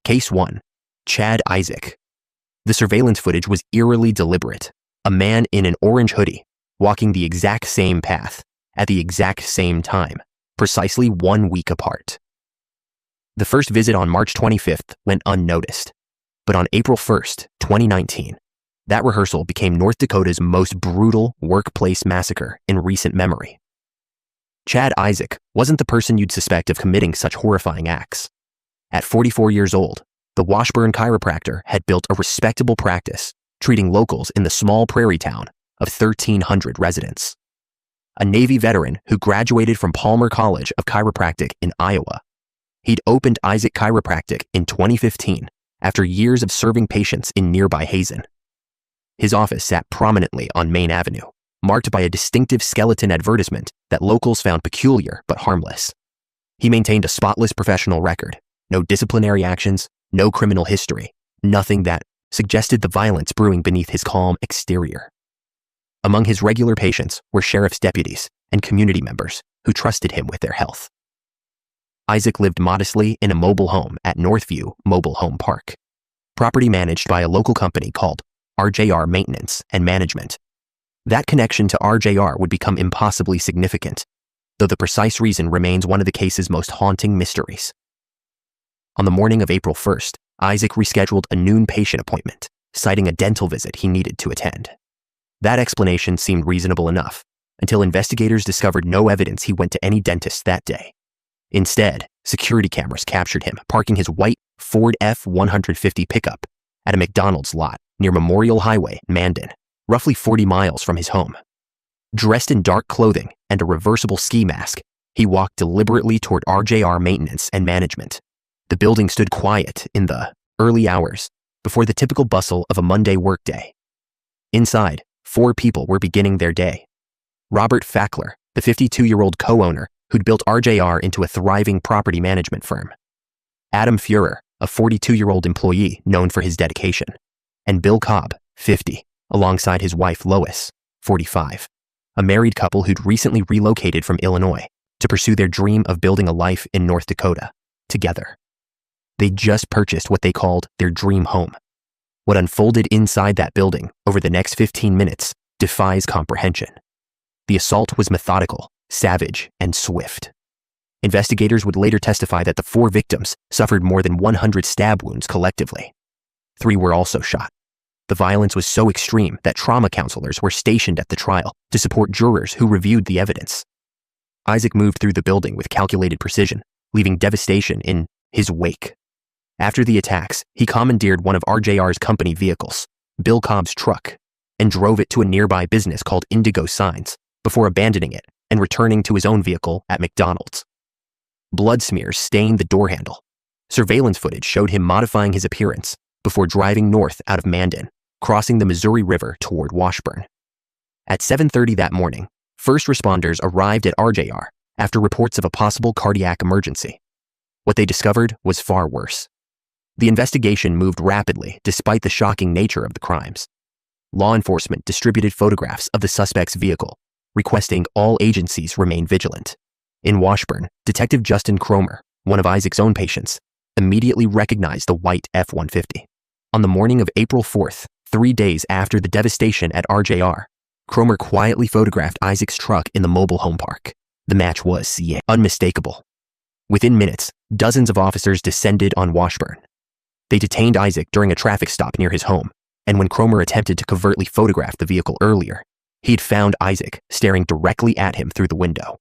Case 1. Chad Isaac. The surveillance footage was eerily deliberate. A man in an orange hoodie, walking the exact same path, at the exact same time, precisely 1 week apart. The first visit on March 25th went unnoticed, but on April 1st, 2019, that rehearsal became North Dakota's most brutal workplace massacre in recent memory. Chad Isaac wasn't the person you'd suspect of committing such horrifying acts. At 44 years old, the Washburn chiropractor had built a respectable practice treating locals in the small prairie town of 1,300 residents. A Navy veteran who graduated from Palmer College of Chiropractic in Iowa, he'd opened Isaac Chiropractic in 2015 after years of serving patients in nearby Hazen. His office sat prominently on Main Avenue, marked by a distinctive skeleton advertisement that locals found peculiar but harmless. He maintained a spotless professional record, no disciplinary actions, no criminal history, nothing that suggested the violence brewing beneath his calm exterior. Among his regular patients were sheriff's deputies and community members who trusted him with their health. Isaac lived modestly in a mobile home at Northview Mobile Home Park, property managed by a local company called RJR Maintenance and Management. That connection to RJR would become impossibly significant, though the precise reason remains one of the case's most haunting mysteries. On the morning of April 1st, Isaac rescheduled a noon patient appointment, citing a dental visit he needed to attend. That explanation seemed reasonable enough, until investigators discovered no evidence he went to any dentist that day. Instead, security cameras captured him parking his white Ford F-150 pickup at a McDonald's lot near Memorial Highway, Mandan, roughly 40 miles from his home. Dressed in dark clothing and a reversible ski mask, he walked deliberately toward RJR Maintenance and Management. The building stood quiet in the early hours before the typical bustle of a Monday workday. Inside, 4 people were beginning their day. Robert Fackler, the 52-year-old co-owner who'd built RJR into a thriving property management firm. Adam Fuhrer, a 42-year-old employee known for his dedication. And Bill Cobb, 50, alongside his wife Lois, 45, a married couple who'd recently relocated from Illinois to pursue their dream of building a life in North Dakota, together. They'd just purchased what they called their dream home. What unfolded inside that building over the next 15 minutes defies comprehension. The assault was methodical, savage, and swift. Investigators would later testify that the 4 victims suffered more than 100 stab wounds collectively. 3 were also shot. The violence was so extreme that trauma counselors were stationed at the trial to support jurors who reviewed the evidence. Isaac moved through the building with calculated precision, leaving devastation in his wake. After the attacks, he commandeered one of RJR's company vehicles, Bill Cobb's truck, and drove it to a nearby business called Indigo Signs before abandoning it and returning to his own vehicle at McDonald's. Blood smears stained the door handle. Surveillance footage showed him modifying his appearance before driving north out of Mandan, crossing the Missouri River toward Washburn. At 7:30 that morning, first responders arrived at RJR after reports of a possible cardiac emergency. What they discovered was far worse. The investigation moved rapidly despite the shocking nature of the crimes. Law enforcement distributed photographs of the suspect's vehicle, requesting all agencies remain vigilant. In Washburn, Detective Justin Cromer, one of Isaac's own patients, immediately recognized the white F-150. On the morning of April 4th, 3 days after the devastation at RJR, Cromer quietly photographed Isaac's truck in the mobile home park. The match was unmistakable. Within minutes, dozens of officers descended on Washburn. They detained Isaac during a traffic stop near his home, and when Cromer attempted to covertly photograph the vehicle earlier, he'd found Isaac staring directly at him through the window.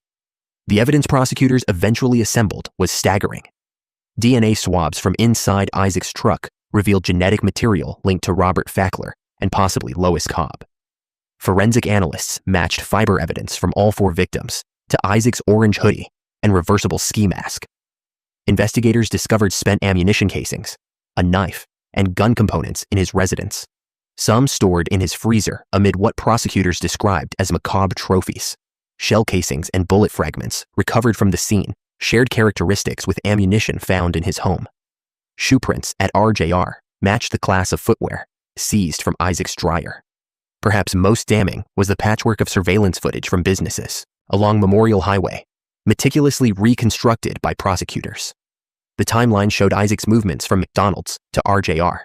The evidence prosecutors eventually assembled was staggering. DNA swabs from inside Isaac's truck revealed genetic material linked to Robert Fackler and possibly Lois Cobb. Forensic analysts matched fiber evidence from all 4 victims to Isaac's orange hoodie and reversible ski mask. Investigators discovered spent ammunition casings, a knife, and gun components in his residence, some stored in his freezer amid what prosecutors described as macabre trophies. Shell casings and bullet fragments recovered from the scene shared characteristics with ammunition found in his home. Shoe prints at RJR matched the class of footwear seized from Isaac's dryer. Perhaps most damning was the patchwork of surveillance footage from businesses along Memorial Highway, meticulously reconstructed by prosecutors. The The timeline showed Isaac's movements from McDonald's to RJR,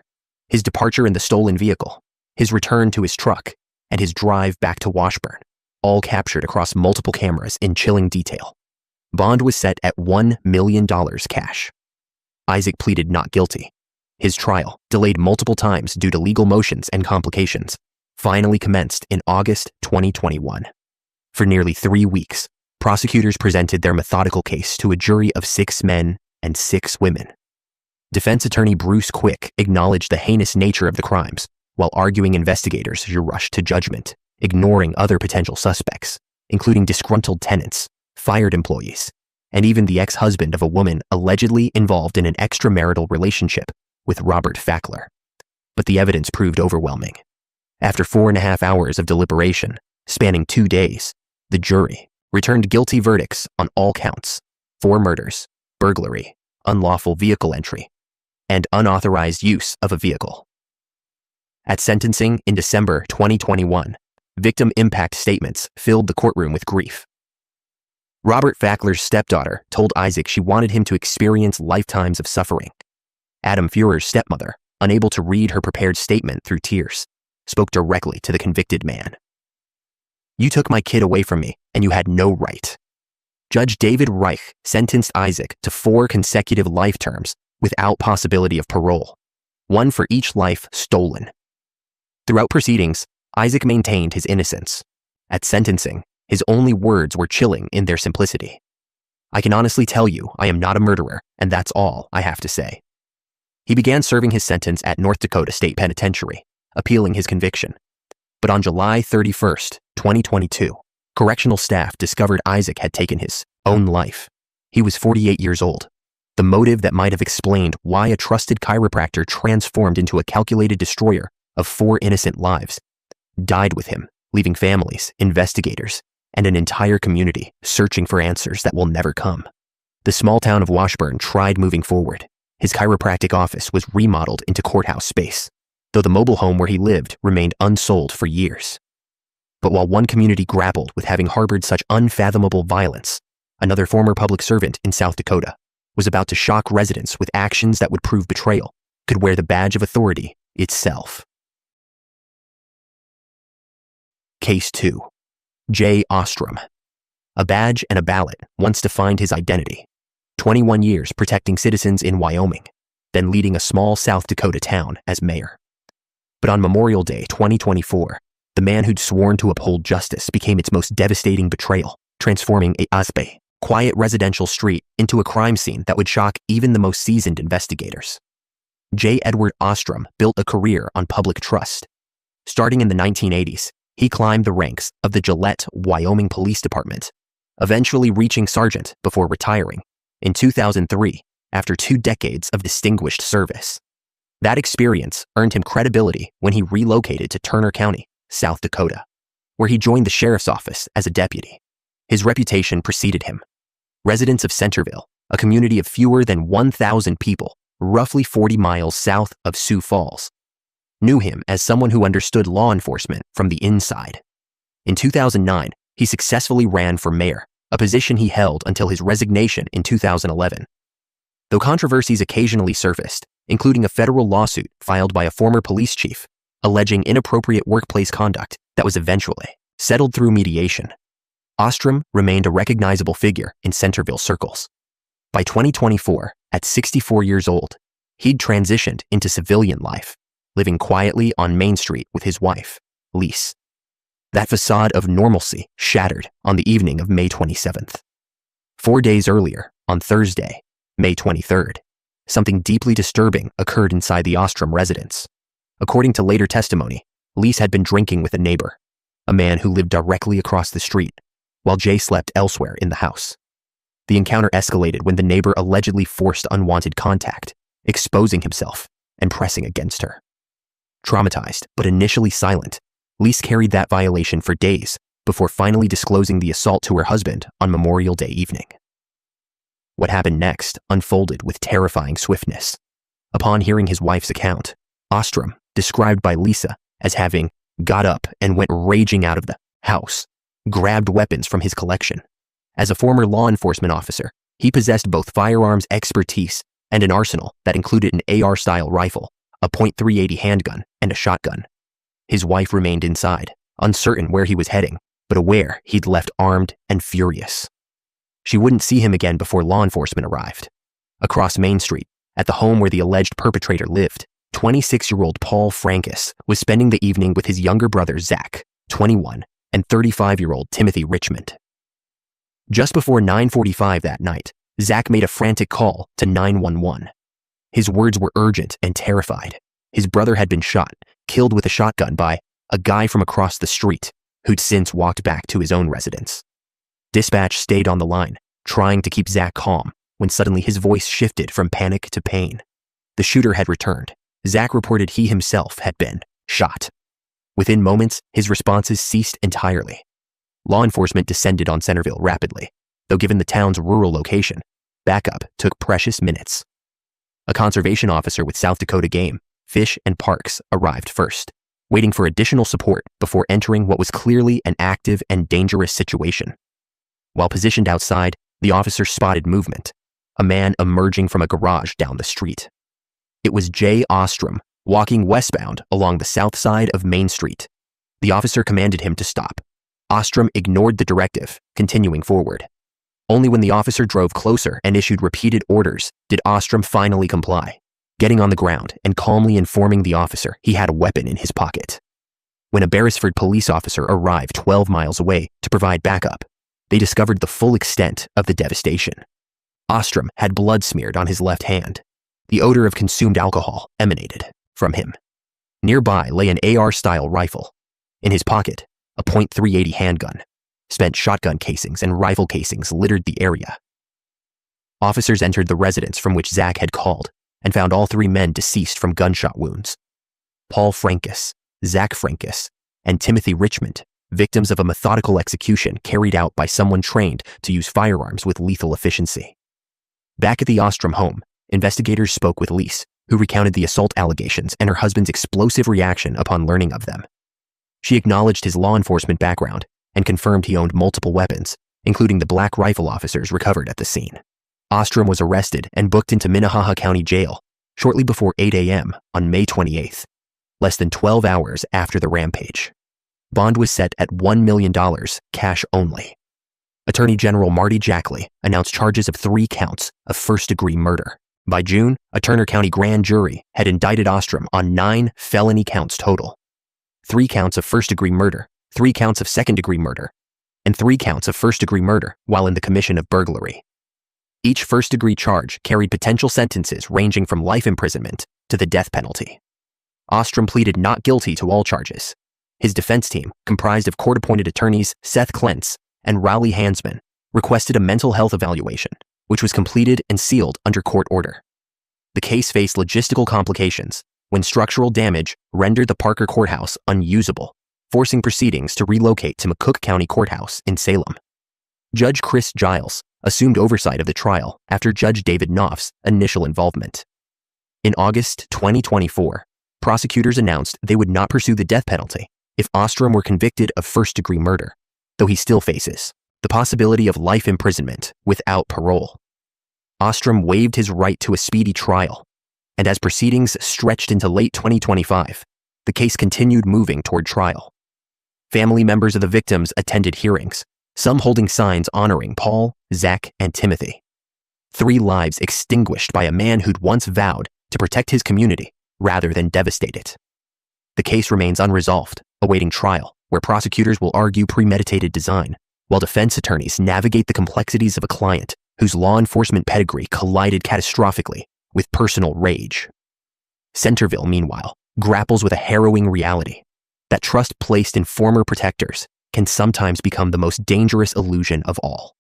his departure in the stolen vehicle, his return to his truck, and his drive back to Washburn, all captured across multiple cameras in chilling detail. Bond was set at $1 million cash. Isaac pleaded not guilty. His trial, delayed multiple times due to legal motions and complications, finally commenced in August 2021. For nearly 3 weeks, prosecutors presented their methodical case to a jury of 6 men and 6 women. Defense attorney Bruce Quick acknowledged the heinous nature of the crimes, while arguing investigators should rush to judgment, ignoring other potential suspects, including disgruntled tenants, fired employees, and even the ex-husband of a woman allegedly involved in an extramarital relationship with Robert Fackler. But the evidence proved overwhelming. After 4.5 hours of deliberation, spanning 2 days, the jury returned guilty verdicts on all counts: 4 murders, burglary, unlawful vehicle entry, and unauthorized use of a vehicle. At sentencing in December 2021, victim impact statements filled the courtroom with grief. Robert Fackler's stepdaughter told Isaac she wanted him to experience lifetimes of suffering. Adam Furer's stepmother, unable to read her prepared statement through tears, spoke directly to the convicted man. "You took my kid away from me, and you had no right." Judge David Reich sentenced Isaac to 4 consecutive life terms without possibility of parole, 1 for each life stolen. Throughout proceedings, Isaac maintained his innocence. At sentencing, his only words were chilling in their simplicity. "I can honestly tell you I am not a murderer, and that's all I have to say." He began serving his sentence at North Dakota State Penitentiary, appealing his conviction. But on July 31st, 2022, correctional staff discovered Isaac had taken his own life. He was 48 years old. The motive that might have explained why a trusted chiropractor transformed into a calculated destroyer of 4 innocent lives died with him, leaving families, investigators, and an entire community searching for answers that will never come. The small town of Washburn tried moving forward. His chiropractic office was remodeled into courthouse space, though the mobile home where he lived remained unsold for years. But while one community grappled with having harbored such unfathomable violence, another former public servant in South Dakota was about to shock residents with actions that would prove betrayal could wear the badge of authority itself. Case 2. J. Austram. A badge and a ballot once defined his identity. 21 years protecting citizens in Wyoming, then leading a small South Dakota town as mayor. But on Memorial Day 2024, the man who'd sworn to uphold justice became its most devastating betrayal, transforming a quiet residential street into a crime scene that would shock even the most seasoned investigators. J. Edward Austram built a career on public trust. Starting in the 1980s, he climbed the ranks of the Gillette, Wyoming Police Department, eventually reaching sergeant before retiring in 2003 after 2 decades of distinguished service. That experience earned him credibility when he relocated to Turner County, South Dakota, where he joined the sheriff's office as a deputy. His reputation preceded him. Residents of Centerville, a community of fewer than 1,000 people, roughly 40 miles south of Sioux Falls, knew him as someone who understood law enforcement from the inside. In 2009, he successfully ran for mayor, a position he held until his resignation in 2011. Though controversies occasionally surfaced, including a federal lawsuit filed by a former police chief alleging inappropriate workplace conduct that was eventually settled through mediation, Austram remained a recognizable figure in Centerville circles. By 2024, at 64 years old, he'd transitioned into civilian life, living quietly on Main Street with his wife, Lise. That facade of normalcy shattered on the evening of May 27th. 4 days earlier, on Thursday, May 23rd, something deeply disturbing occurred inside the Austram residence. According to later testimony, Lise had been drinking with a neighbor, a man who lived directly across the street, while Jay slept elsewhere in the house. The encounter escalated when the neighbor allegedly forced unwanted contact, exposing himself and pressing against her. Traumatized, but initially silent, Lise carried that violation for days before finally disclosing the assault to her husband on Memorial Day evening. What happened next unfolded with terrifying swiftness. Upon hearing his wife's account, Austram, described by Lisa as having got up and went raging out of the house, grabbed weapons from his collection. As a former law enforcement officer, he possessed both firearms expertise and an arsenal that included an AR-style rifle, a .380 handgun, and a shotgun. His wife remained inside, uncertain where he was heading, but aware he'd left armed and furious. She wouldn't see him again before law enforcement arrived. Across Main Street, at the home where the alleged perpetrator lived, 26-year-old Paul Frankus was spending the evening with his younger brother Zach, 21, and 35-year-old Timothy Richmond. Just before 9:45 that night, Zach made a frantic call to 911. His words were urgent and terrified. His brother had been shot, killed with a shotgun by a guy from across the street who'd since walked back to his own residence. Dispatch stayed on the line, trying to keep Zach calm, when suddenly his voice shifted from panic to pain. The shooter had returned. Zach reported he himself had been shot. Within moments, his responses ceased entirely. Law enforcement descended on Centerville rapidly, though given the town's rural location, backup took precious minutes. A conservation officer with South Dakota Game, Fish, and Parks arrived first, waiting for additional support before entering what was clearly an active and dangerous situation. While positioned outside, the officer spotted movement, a man emerging from a garage down the street. It was Jay Austram, walking westbound along the south side of Main Street. The officer commanded him to stop. Austram ignored the directive, continuing forward. Only when the officer drove closer and issued repeated orders did Austram finally comply, getting on the ground and calmly informing the officer he had a weapon in his pocket. When a Beresford police officer arrived 12 miles away to provide backup, they discovered the full extent of the devastation. Austram had blood smeared on his left hand. The odor of consumed alcohol emanated from him. Nearby lay an AR-style rifle. In his pocket, a .380 handgun. Spent shotgun casings and rifle casings littered the area. Officers entered the residence from which Zach had called and found all three men deceased from gunshot wounds. Paul Frankus, Zach Frankus, and Timothy Richmond, victims of a methodical execution carried out by someone trained to use firearms with lethal efficiency. Back at the Austram home, investigators spoke with Lise, who recounted the assault allegations and her husband's explosive reaction upon learning of them. She acknowledged his law enforcement background and confirmed he owned multiple weapons, including the black rifle officers recovered at the scene. Austram was arrested and booked into Minnehaha County Jail shortly before 8 a.m. on May 28th, less than 12 hours after the rampage. Bond was set at $1 million, cash only. Attorney General Marty Jackley announced charges of 3 counts of first-degree murder. By June, a Turner County grand jury had indicted Austram on 9 felony counts total. 3 counts of first-degree murder, 3 counts of second-degree murder, and 3 counts of first-degree murder while in the commission of burglary. Each first-degree charge carried potential sentences ranging from life imprisonment to the death penalty. Austram pleaded not guilty to all charges. His defense team, comprised of court-appointed attorneys Seth Klentz and Rowley Hansman, requested a mental health evaluation, which was completed and sealed under court order. The case faced logistical complications when structural damage rendered the Parker Courthouse unusable, forcing proceedings to relocate to McCook County Courthouse in Salem. Judge Chris Giles assumed oversight of the trial after Judge David Knopf's initial involvement. In August 2024, prosecutors announced they would not pursue the death penalty if Austram were convicted of first-degree murder, though he still faces the possibility of life imprisonment without parole. Austram waived his right to a speedy trial, and as proceedings stretched into late 2025, the case continued moving toward trial. Family members of the victims attended hearings, some holding signs honoring Paul, Zach, and Timothy. 3 lives extinguished by a man who'd once vowed to protect his community rather than devastate it. The case remains unresolved, awaiting trial, where prosecutors will argue premeditated design, while defense attorneys navigate the complexities of a client whose law enforcement pedigree collided catastrophically with personal rage. Centerville, meanwhile, grapples with a harrowing reality that trust placed in former protectors can sometimes become the most dangerous illusion of all.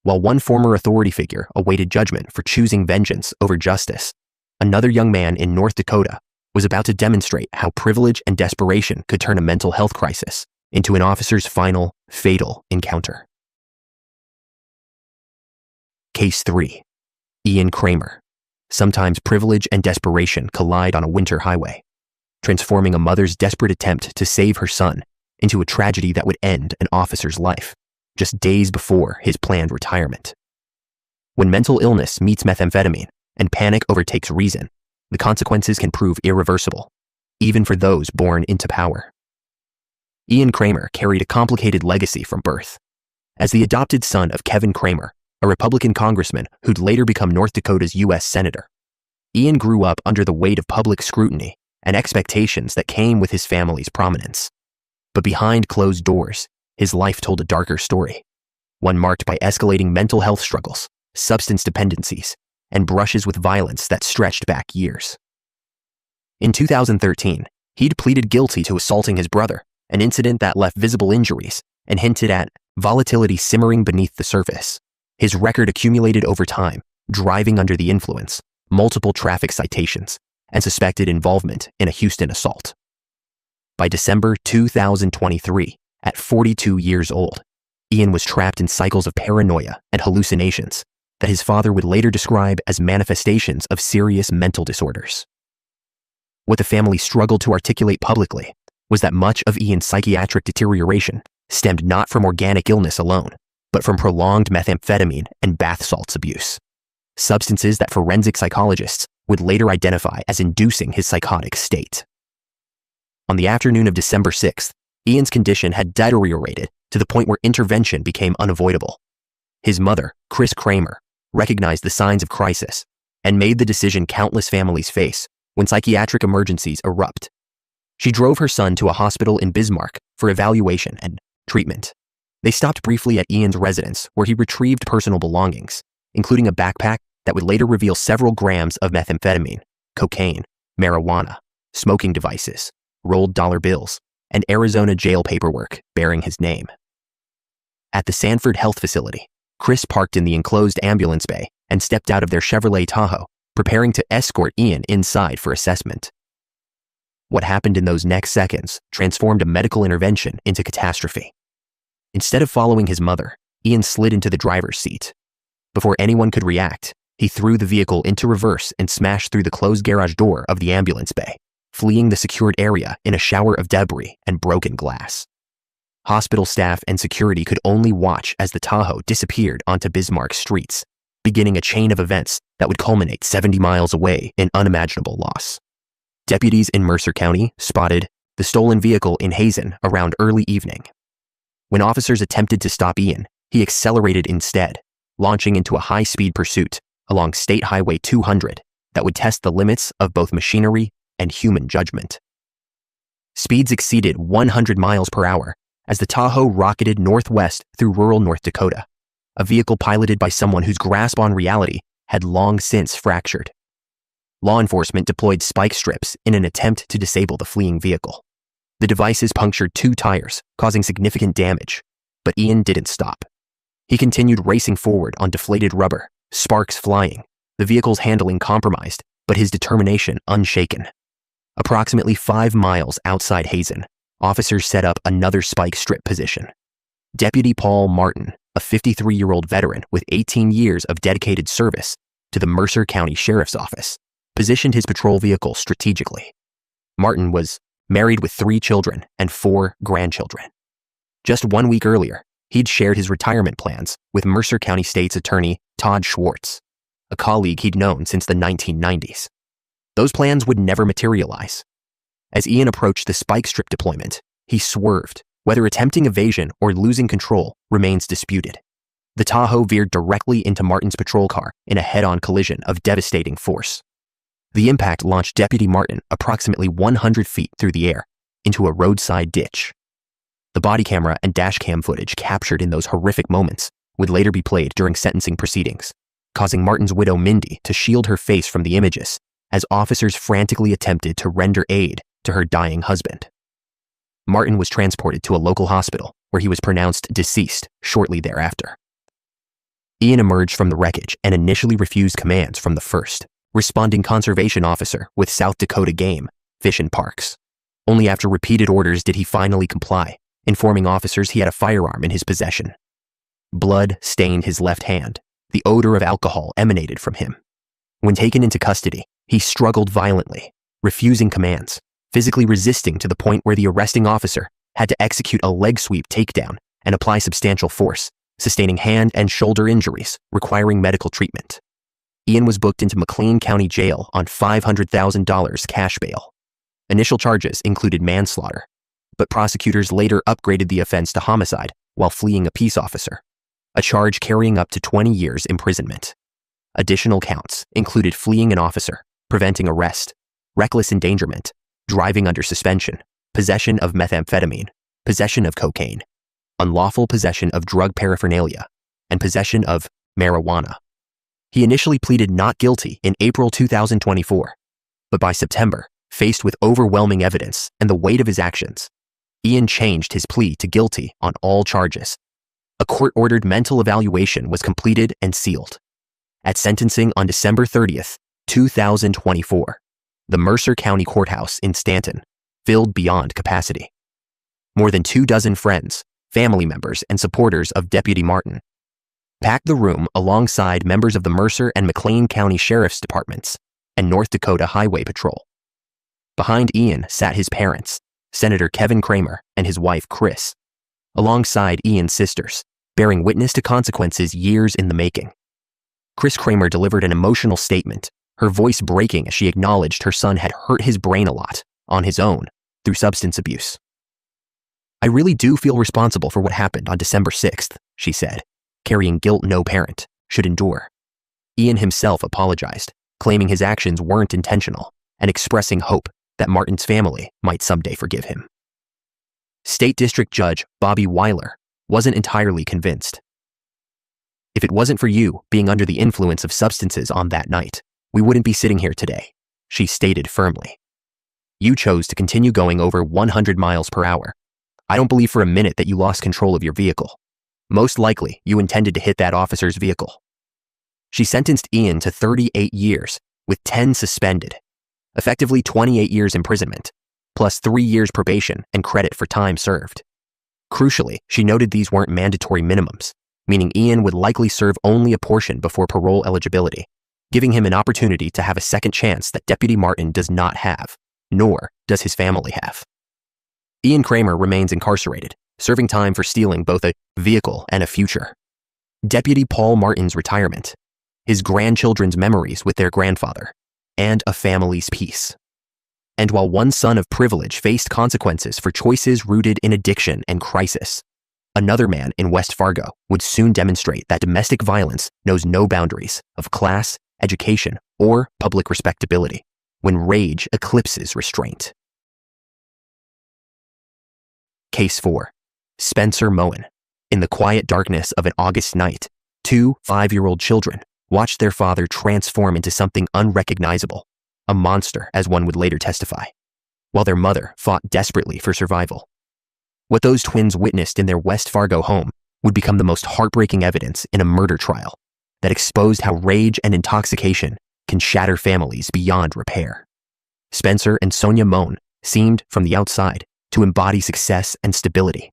While one former authority figure awaited judgment for choosing vengeance over justice, another young man in North Dakota was about to demonstrate how privilege and desperation could turn a mental health crisis into an officer's final, fatal encounter. Case 3. Ian Kramer. Sometimes privilege and desperation collide on a winter highway, transforming a mother's desperate attempt to save her son into a tragedy that would end an officer's life just days before his planned retirement. When mental illness meets methamphetamine and panic overtakes reason, the consequences can prove irreversible, even for those born into power. Ian Kramer carried a complicated legacy from birth. As the adopted son of Kevin Kramer, a Republican congressman who'd later become North Dakota's U.S. Senator, Ian grew up under the weight of public scrutiny and expectations that came with his family's prominence. But behind closed doors, his life told a darker story, one marked by escalating mental health struggles, substance dependencies, and brushes with violence that stretched back years. In 2013, he'd pleaded guilty to assaulting his brother, an incident that left visible injuries and hinted at volatility simmering beneath the surface. His record accumulated over time, driving under the influence, multiple traffic citations, and suspected involvement in a Houston assault. By December 2023, at 42 years old, Ian was trapped in cycles of paranoia and hallucinations that his father would later describe as manifestations of serious mental disorders. What the family struggled to articulate publicly was that much of Ian's psychiatric deterioration stemmed not from organic illness alone, but from prolonged methamphetamine and bath salts abuse, substances that forensic psychologists would later identify as inducing his psychotic state. On the afternoon of December 6th, Ian's condition had deteriorated to the point where intervention became unavoidable. His mother, Chris Kramer, recognized the signs of crisis and made the decision countless families face when psychiatric emergencies erupt. She drove her son to a hospital in Bismarck for evaluation and treatment. They stopped briefly at Ian's residence where he retrieved personal belongings, including a backpack that would later reveal several grams of methamphetamine, cocaine, marijuana, smoking devices, rolled dollar bills, and Arizona jail paperwork bearing his name. At the Sanford Health Facility, Chris parked in the enclosed ambulance bay and stepped out of their Chevrolet Tahoe, preparing to escort Ian inside for assessment. What happened in those next seconds transformed a medical intervention into catastrophe. Instead of following his mother, Ian slid into the driver's seat. Before anyone could react, he threw the vehicle into reverse and smashed through the closed garage door of the ambulance bay, fleeing the secured area in a shower of debris and broken glass. Hospital staff and security could only watch as the Tahoe disappeared onto Bismarck streets, beginning a chain of events that would culminate 70 miles away in unimaginable loss. Deputies in Mercer County spotted the stolen vehicle in Hazen around early evening. When officers attempted to stop Ian, he accelerated instead, launching into a high-speed pursuit along State Highway 200 that would test the limits of both machinery and human judgment. Speeds exceeded 100 miles per hour as the Tahoe rocketed northwest through rural North Dakota, a vehicle piloted by someone whose grasp on reality had long since fractured. Law enforcement deployed spike strips in an attempt to disable the fleeing vehicle. The devices punctured 2 tires, causing significant damage, but Ian didn't stop. He continued racing forward on deflated rubber, sparks flying, the vehicle's handling compromised, but his determination unshaken. Approximately 5 miles outside Hazen, officers set up another spike strip position. Deputy Paul Martin, a 53-year-old veteran with 18 years of dedicated service to the Mercer County Sheriff's Office, positioned his patrol vehicle strategically. Martin was married with 3 children and 4 grandchildren. Just 1 week earlier, he'd shared his retirement plans with Mercer County State's Attorney Todd Schwartz, a colleague he'd known since the 1990s. Those plans would never materialize. As Ian approached the spike strip deployment, he swerved. Whether attempting evasion or losing control remains disputed. The Tahoe veered directly into Martin's patrol car in a head-on collision of devastating force. The impact launched Deputy Martin approximately 100 feet through the air into a roadside ditch. The body camera and dash cam footage captured in those horrific moments would later be played during sentencing proceedings, causing Martin's widow Mindy to shield her face from the images as officers frantically attempted to render aid to her dying husband. Martin was transported to a local hospital where he was pronounced deceased shortly thereafter. Ian emerged from the wreckage and initially refused commands from the first responding conservation officer with South Dakota Game, Fish and Parks. Only after repeated orders did he finally comply, informing officers he had a firearm in his possession. Blood stained his left hand. The odor of alcohol emanated from him. When taken into custody, he struggled violently, refusing commands, physically resisting to the point where the arresting officer had to execute a leg sweep takedown and apply substantial force, sustaining hand and shoulder injuries requiring medical treatment. Ian was booked into McLean County Jail on $500,000 cash bail. Initial charges included manslaughter, but prosecutors later upgraded the offense to homicide while fleeing a peace officer, a charge carrying up to 20 years imprisonment. Additional counts included fleeing an officer, preventing arrest, reckless endangerment, driving under suspension, possession of methamphetamine, possession of cocaine, unlawful possession of drug paraphernalia, and possession of marijuana. He initially pleaded not guilty in April 2024, but by September, faced with overwhelming evidence and the weight of his actions, Ian changed his plea to guilty on all charges. A court-ordered mental evaluation was completed and sealed. At sentencing on December 30th, 2024, the Mercer County Courthouse in Stanton filled beyond capacity. More than 24 friends, family members, and supporters of Deputy Martin packed the room alongside members of the Mercer and McLean County Sheriff's Departments and North Dakota Highway Patrol. Behind Ian sat his parents, Senator Kevin Kramer and his wife Chris, alongside Ian's sisters, bearing witness to consequences years in the making. Chris Kramer delivered an emotional statement, her voice breaking as she acknowledged her son had hurt his brain a lot, on his own, through substance abuse. "I really do feel responsible for what happened on December 6th, she said, carrying guilt no parent should endure. Ian himself apologized, claiming his actions weren't intentional and expressing hope that Martin's family might someday forgive him. State District Judge Bobby Weiler wasn't entirely convinced. "If it wasn't for you being under the influence of substances on that night, we wouldn't be sitting here today," she stated firmly. "You chose to continue going over 100 miles per hour. I don't believe for a minute that you lost control of your vehicle. Most likely, you intended to hit that officer's vehicle." She sentenced Ian to 38 years, with 10 suspended, effectively 28 years imprisonment, plus 3 years probation and credit for time served. Crucially, she noted these weren't mandatory minimums, meaning Ian would likely serve only a portion before parole eligibility, giving him an opportunity to have a second chance that Deputy Martin does not have, nor does his family have. Ian Kramer remains incarcerated, serving time for stealing both a vehicle and a future. Deputy Paul Martin's retirement, his grandchildren's memories with their grandfather, and a family's peace. And while one son of privilege faced consequences for choices rooted in addiction and crisis, another man in West Fargo would soon demonstrate that domestic violence knows no boundaries of class, education, or public respectability when rage eclipses restraint. Case 4. Spencer Moen. In the quiet darkness of an August night, 2 5-year-old children watched their father transform into something unrecognizable, a monster, as one would later testify, while their mother fought desperately for survival. What those twins witnessed in their West Fargo home would become the most heartbreaking evidence in a murder trial that exposed how rage and intoxication can shatter families beyond repair. Spencer and Sonia Moen seemed, from the outside, to embody success and stability.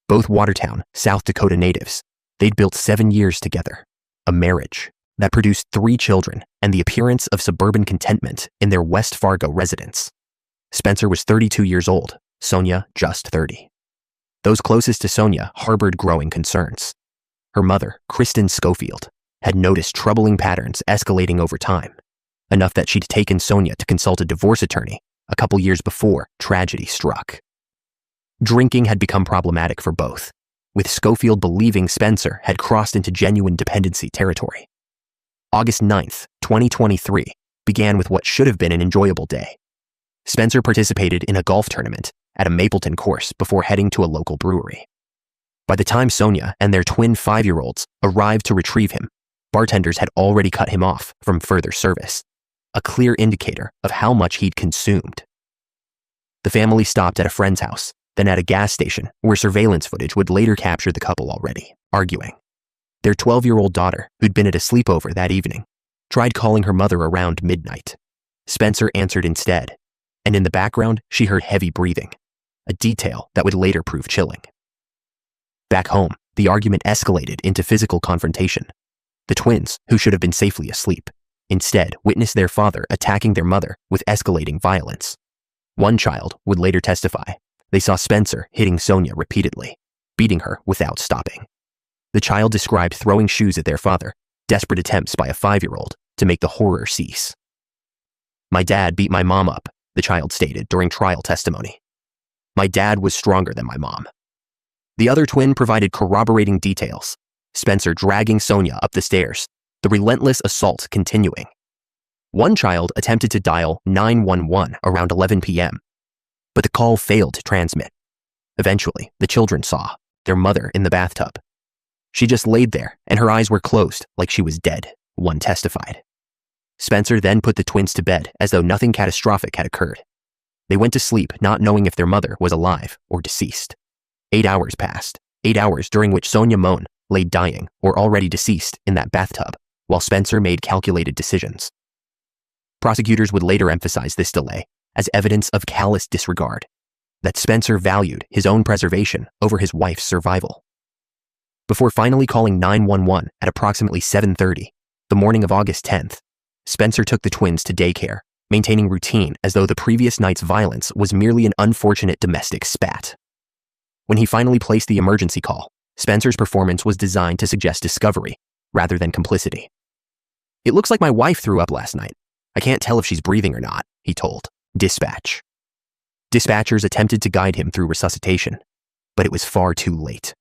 Both Watertown, South Dakota natives, they'd built 7 years together, a marriage that produced 3 children and the appearance of suburban contentment in their West Fargo residence. Spencer was 32 years old, Sonia just 30. Those closest to Sonia harbored growing concerns. Her mother, Kristen Schofield, had noticed troubling patterns escalating over time, enough that she'd taken Sonia to consult a divorce attorney a couple years before tragedy struck. Drinking had become problematic for both, with Schofield believing Spencer had crossed into genuine dependency territory. August 9th, 2023, began with what should have been an enjoyable day. Spencer participated in a golf tournament at a Mapleton course before heading to a local brewery. By the time Sonia and their twin 5-year-olds arrived to retrieve him, bartenders had already cut him off from further service, a clear indicator of how much he'd consumed. The family stopped at a friend's house, then at a gas station where surveillance footage would later capture the couple already arguing. Their 12-year-old daughter, who'd been at a sleepover that evening, tried calling her mother around midnight. Spencer answered instead, and in the background, she heard heavy breathing, a detail that would later prove chilling. Back home, the argument escalated into physical confrontation. The twins, who should have been safely asleep, instead witnessed their father attacking their mother with escalating violence. One child would later testify they saw Spencer hitting Sonia repeatedly, beating her without stopping. The child described throwing shoes at their father, desperate attempts by a 5-year-old to make the horror cease. "My dad beat my mom up," the child stated during trial testimony. "My dad was stronger than my mom." The other twin provided corroborating details, Spencer dragging Sonia up the stairs, the relentless assault continuing. One child attempted to dial 911 around 11 p.m., but the call failed to transmit. Eventually, the children saw their mother in the bathtub. "She just laid there, and her eyes were closed like she was dead," one testified. Spencer then put the twins to bed as though nothing catastrophic had occurred. They went to sleep not knowing if their mother was alive or deceased. 8 hours passed, 8 hours during which Sonia Moan lay dying or already deceased in that bathtub, while Spencer made calculated decisions. Prosecutors would later emphasize this delay as evidence of callous disregard, that Spencer valued his own preservation over his wife's survival. Before finally calling 911 at approximately 7:30, the morning of August 10th, Spencer took the twins to daycare, maintaining routine as though the previous night's violence was merely an unfortunate domestic spat. When he finally placed the emergency call, Spencer's performance was designed to suggest discovery rather than complicity. "It looks like my wife threw up last night. I can't tell if she's breathing or not," he told dispatch. Dispatchers attempted to guide him through resuscitation, but it was far too late.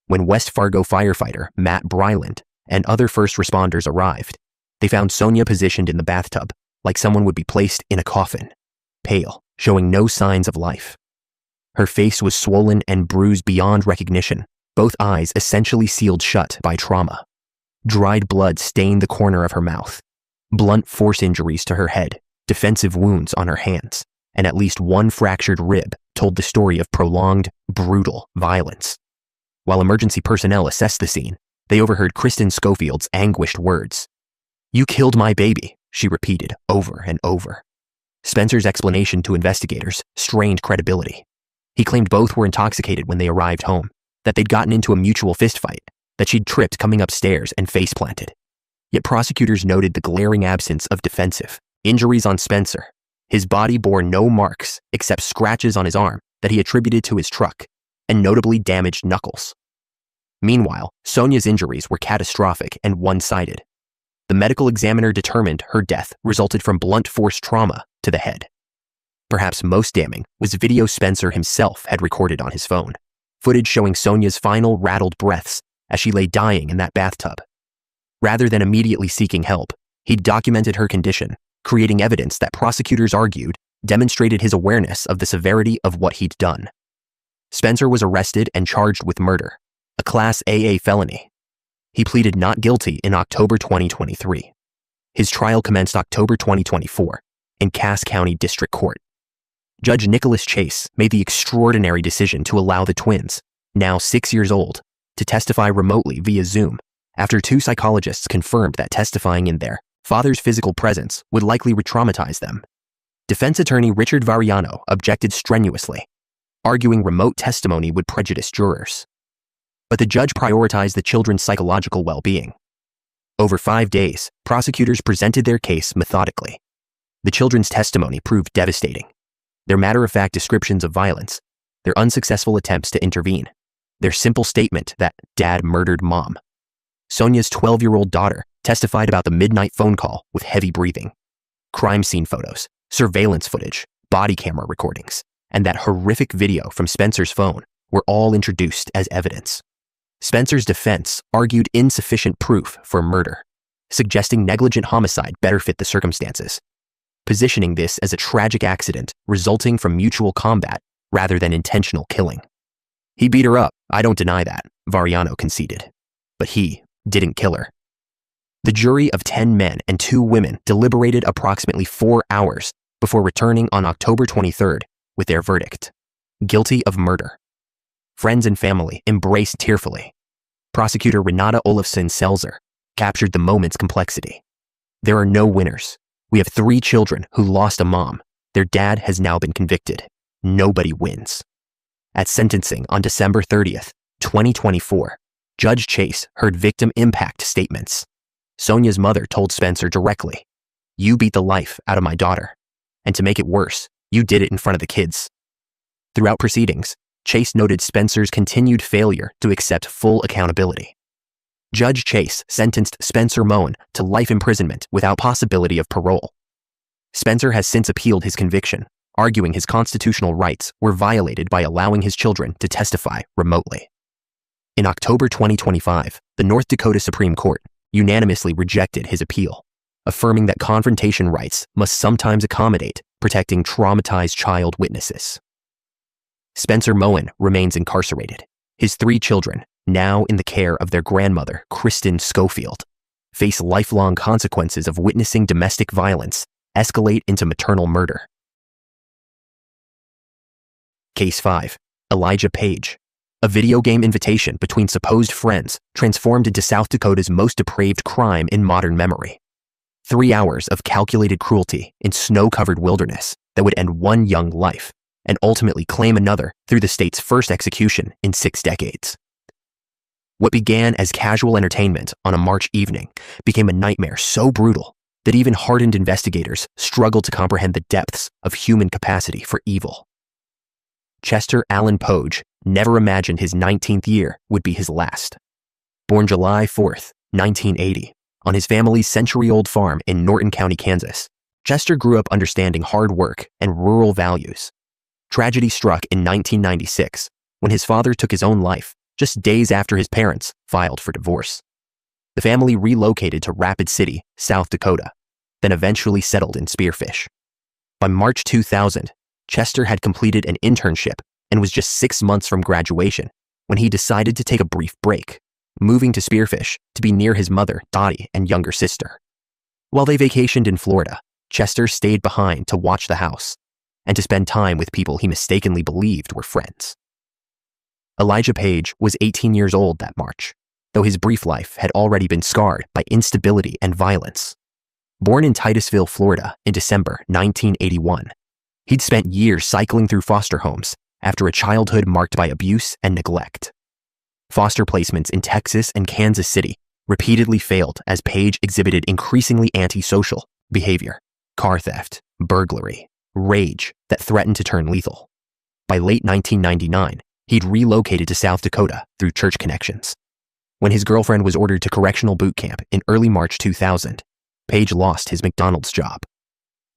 When West Fargo firefighter Matt Bryland and other first responders arrived, they found Sonia positioned in the bathtub like someone would be placed in a coffin, pale, showing no signs of life. Her face was swollen and bruised beyond recognition, both eyes essentially sealed shut by trauma. Dried blood stained the corner of her mouth. Blunt force injuries to her head, defensive wounds on her hands, and at least one fractured rib told the story of prolonged, brutal violence. While emergency personnel assessed the scene, they overheard Kristen Schofield's anguished words. "You killed my baby," she repeated over and over. Spencer's explanation to investigators strained credibility. He claimed both were intoxicated when they arrived home, that they'd gotten into a mutual fistfight, that she'd tripped coming upstairs and face-planted. Yet prosecutors noted the glaring absence of defensive injuries on Spencer. His body bore no marks except scratches on his arm that he attributed to his truck, and notably damaged knuckles. Meanwhile, Sonia's injuries were catastrophic and one-sided. The medical examiner determined her death resulted from blunt force trauma to the head. Perhaps most damning was video Spencer himself had recorded on his phone, footage showing Sonia's final rattled breaths as she lay dying in that bathtub. Rather than immediately seeking help, he documented her condition, creating evidence that prosecutors argued demonstrated his awareness of the severity of what he'd done. Spencer was arrested and charged with murder, a Class AA felony. He pleaded not guilty in October 2023. His trial commenced October 2024 in Cass County District Court. Judge Nicholas Chase made the extraordinary decision to allow the twins, now 6 years old, to testify remotely via Zoom after 2 psychologists confirmed that testifying in their father's physical presence would likely re-traumatize them. Defense attorney Richard Variano objected strenuously, arguing remote testimony would prejudice jurors. But the judge prioritized the children's psychological well-being. Over 5 days, prosecutors presented their case methodically. The children's testimony proved devastating. Their matter-of-fact descriptions of violence, their unsuccessful attempts to intervene, their simple statement that Dad murdered Mom. Sonia's 12-year-old daughter testified about the midnight phone call with heavy breathing, crime scene photos, surveillance footage, body camera recordings, and that horrific video from Spencer's phone were all introduced as evidence. Spencer's defense argued insufficient proof for murder, suggesting negligent homicide better fit the circumstances, positioning this as a tragic accident resulting from mutual combat rather than intentional killing. He beat her up, I don't deny that, Variano conceded. But he didn't kill her. The jury of 10 men and 2 women deliberated approximately 4 hours before returning on October 23rd with their verdict: guilty of murder. Friends and family embraced tearfully. Prosecutor Renata Olafsson Selzer captured the moment's complexity. There are no winners. We have 3 children who lost a mom. Their dad has now been convicted. Nobody wins. At sentencing on December 30th, 2024, Judge Chase heard victim impact statements. Sonia's mother told Spencer directly, "You beat the life out of my daughter. And to make it worse, you did it in front of the kids." Throughout proceedings, Chase noted Spencer's continued failure to accept full accountability. Judge Chase sentenced Spencer Moen to life imprisonment without possibility of parole. Spencer has since appealed his conviction, arguing his constitutional rights were violated by allowing his children to testify remotely. In October 2025, the North Dakota Supreme Court unanimously rejected his appeal, affirming that confrontation rights must sometimes accommodate protecting traumatized child witnesses. Spencer Moen remains incarcerated. His 3 children, now in the care of their grandmother, Kristen Schofield, face lifelong consequences of witnessing domestic violence escalate into maternal murder. Case 5. Elijah Page. A video game invitation between supposed friends transformed into South Dakota's most depraved crime in modern memory. 3 hours of calculated cruelty in snow-covered wilderness that would end one young life and ultimately claim another through the state's first execution in 6 decades. What began as casual entertainment on a March evening became a nightmare so brutal that even hardened investigators struggled to comprehend the depths of human capacity for evil. Chester Allen Poage never imagined his 19th year would be his last. Born July 4, 1980, on his family's century-old farm in Norton County, Kansas, Chester grew up understanding hard work and rural values. Tragedy struck in 1996 when his father took his own life just days after his parents filed for divorce. The family relocated to Rapid City, South Dakota, then eventually settled in Spearfish. By March 2000, Chester had completed an internship and was just 6 months from graduation when he decided to take a brief break, moving to Spearfish to be near his mother, Dottie, and younger sister. While they vacationed in Florida, Chester stayed behind to watch the house and to spend time with people he mistakenly believed were friends. Elijah Page was 18 years old that March, though his brief life had already been scarred by instability and violence. Born in Titusville, Florida in December 1981, he'd spent years cycling through foster homes after a childhood marked by abuse and neglect. Foster placements in Texas and Kansas City repeatedly failed as Page exhibited increasingly antisocial behavior, car theft, burglary, rage that threatened to turn lethal. By late 1999, he'd relocated to South Dakota through church connections. When his girlfriend was ordered to correctional boot camp in early March 2000, Page lost his McDonald's job.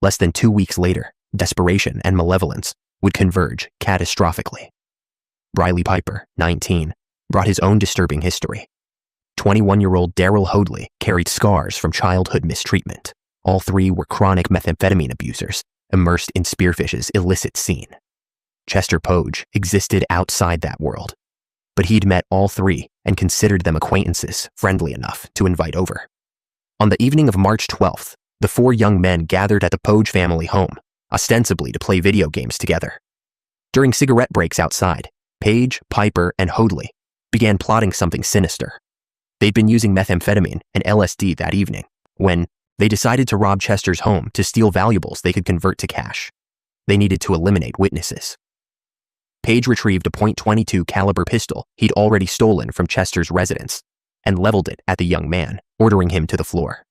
Less than 2 weeks later, desperation and malevolence would converge catastrophically. Briley Piper, 19, brought his own disturbing history. 21-year-old Daryl Hoadley carried scars from childhood mistreatment. All 3 were chronic methamphetamine abusers, immersed in Spearfish's illicit scene. Chester Poage existed outside that world, but he'd met all 3 and considered them acquaintances friendly enough to invite over. On the evening of March 12th, the 4 young men gathered at the Poage family home, ostensibly to play video games together. During cigarette breaks outside, Page, Piper, and Hoadley began plotting something sinister. They'd been using methamphetamine and LSD that evening when they decided to rob Chester's home to steal valuables they could convert to cash. They needed to eliminate witnesses. Page retrieved a .22 caliber pistol he'd already stolen from Chester's residence and leveled it at the young man, ordering him to the floor.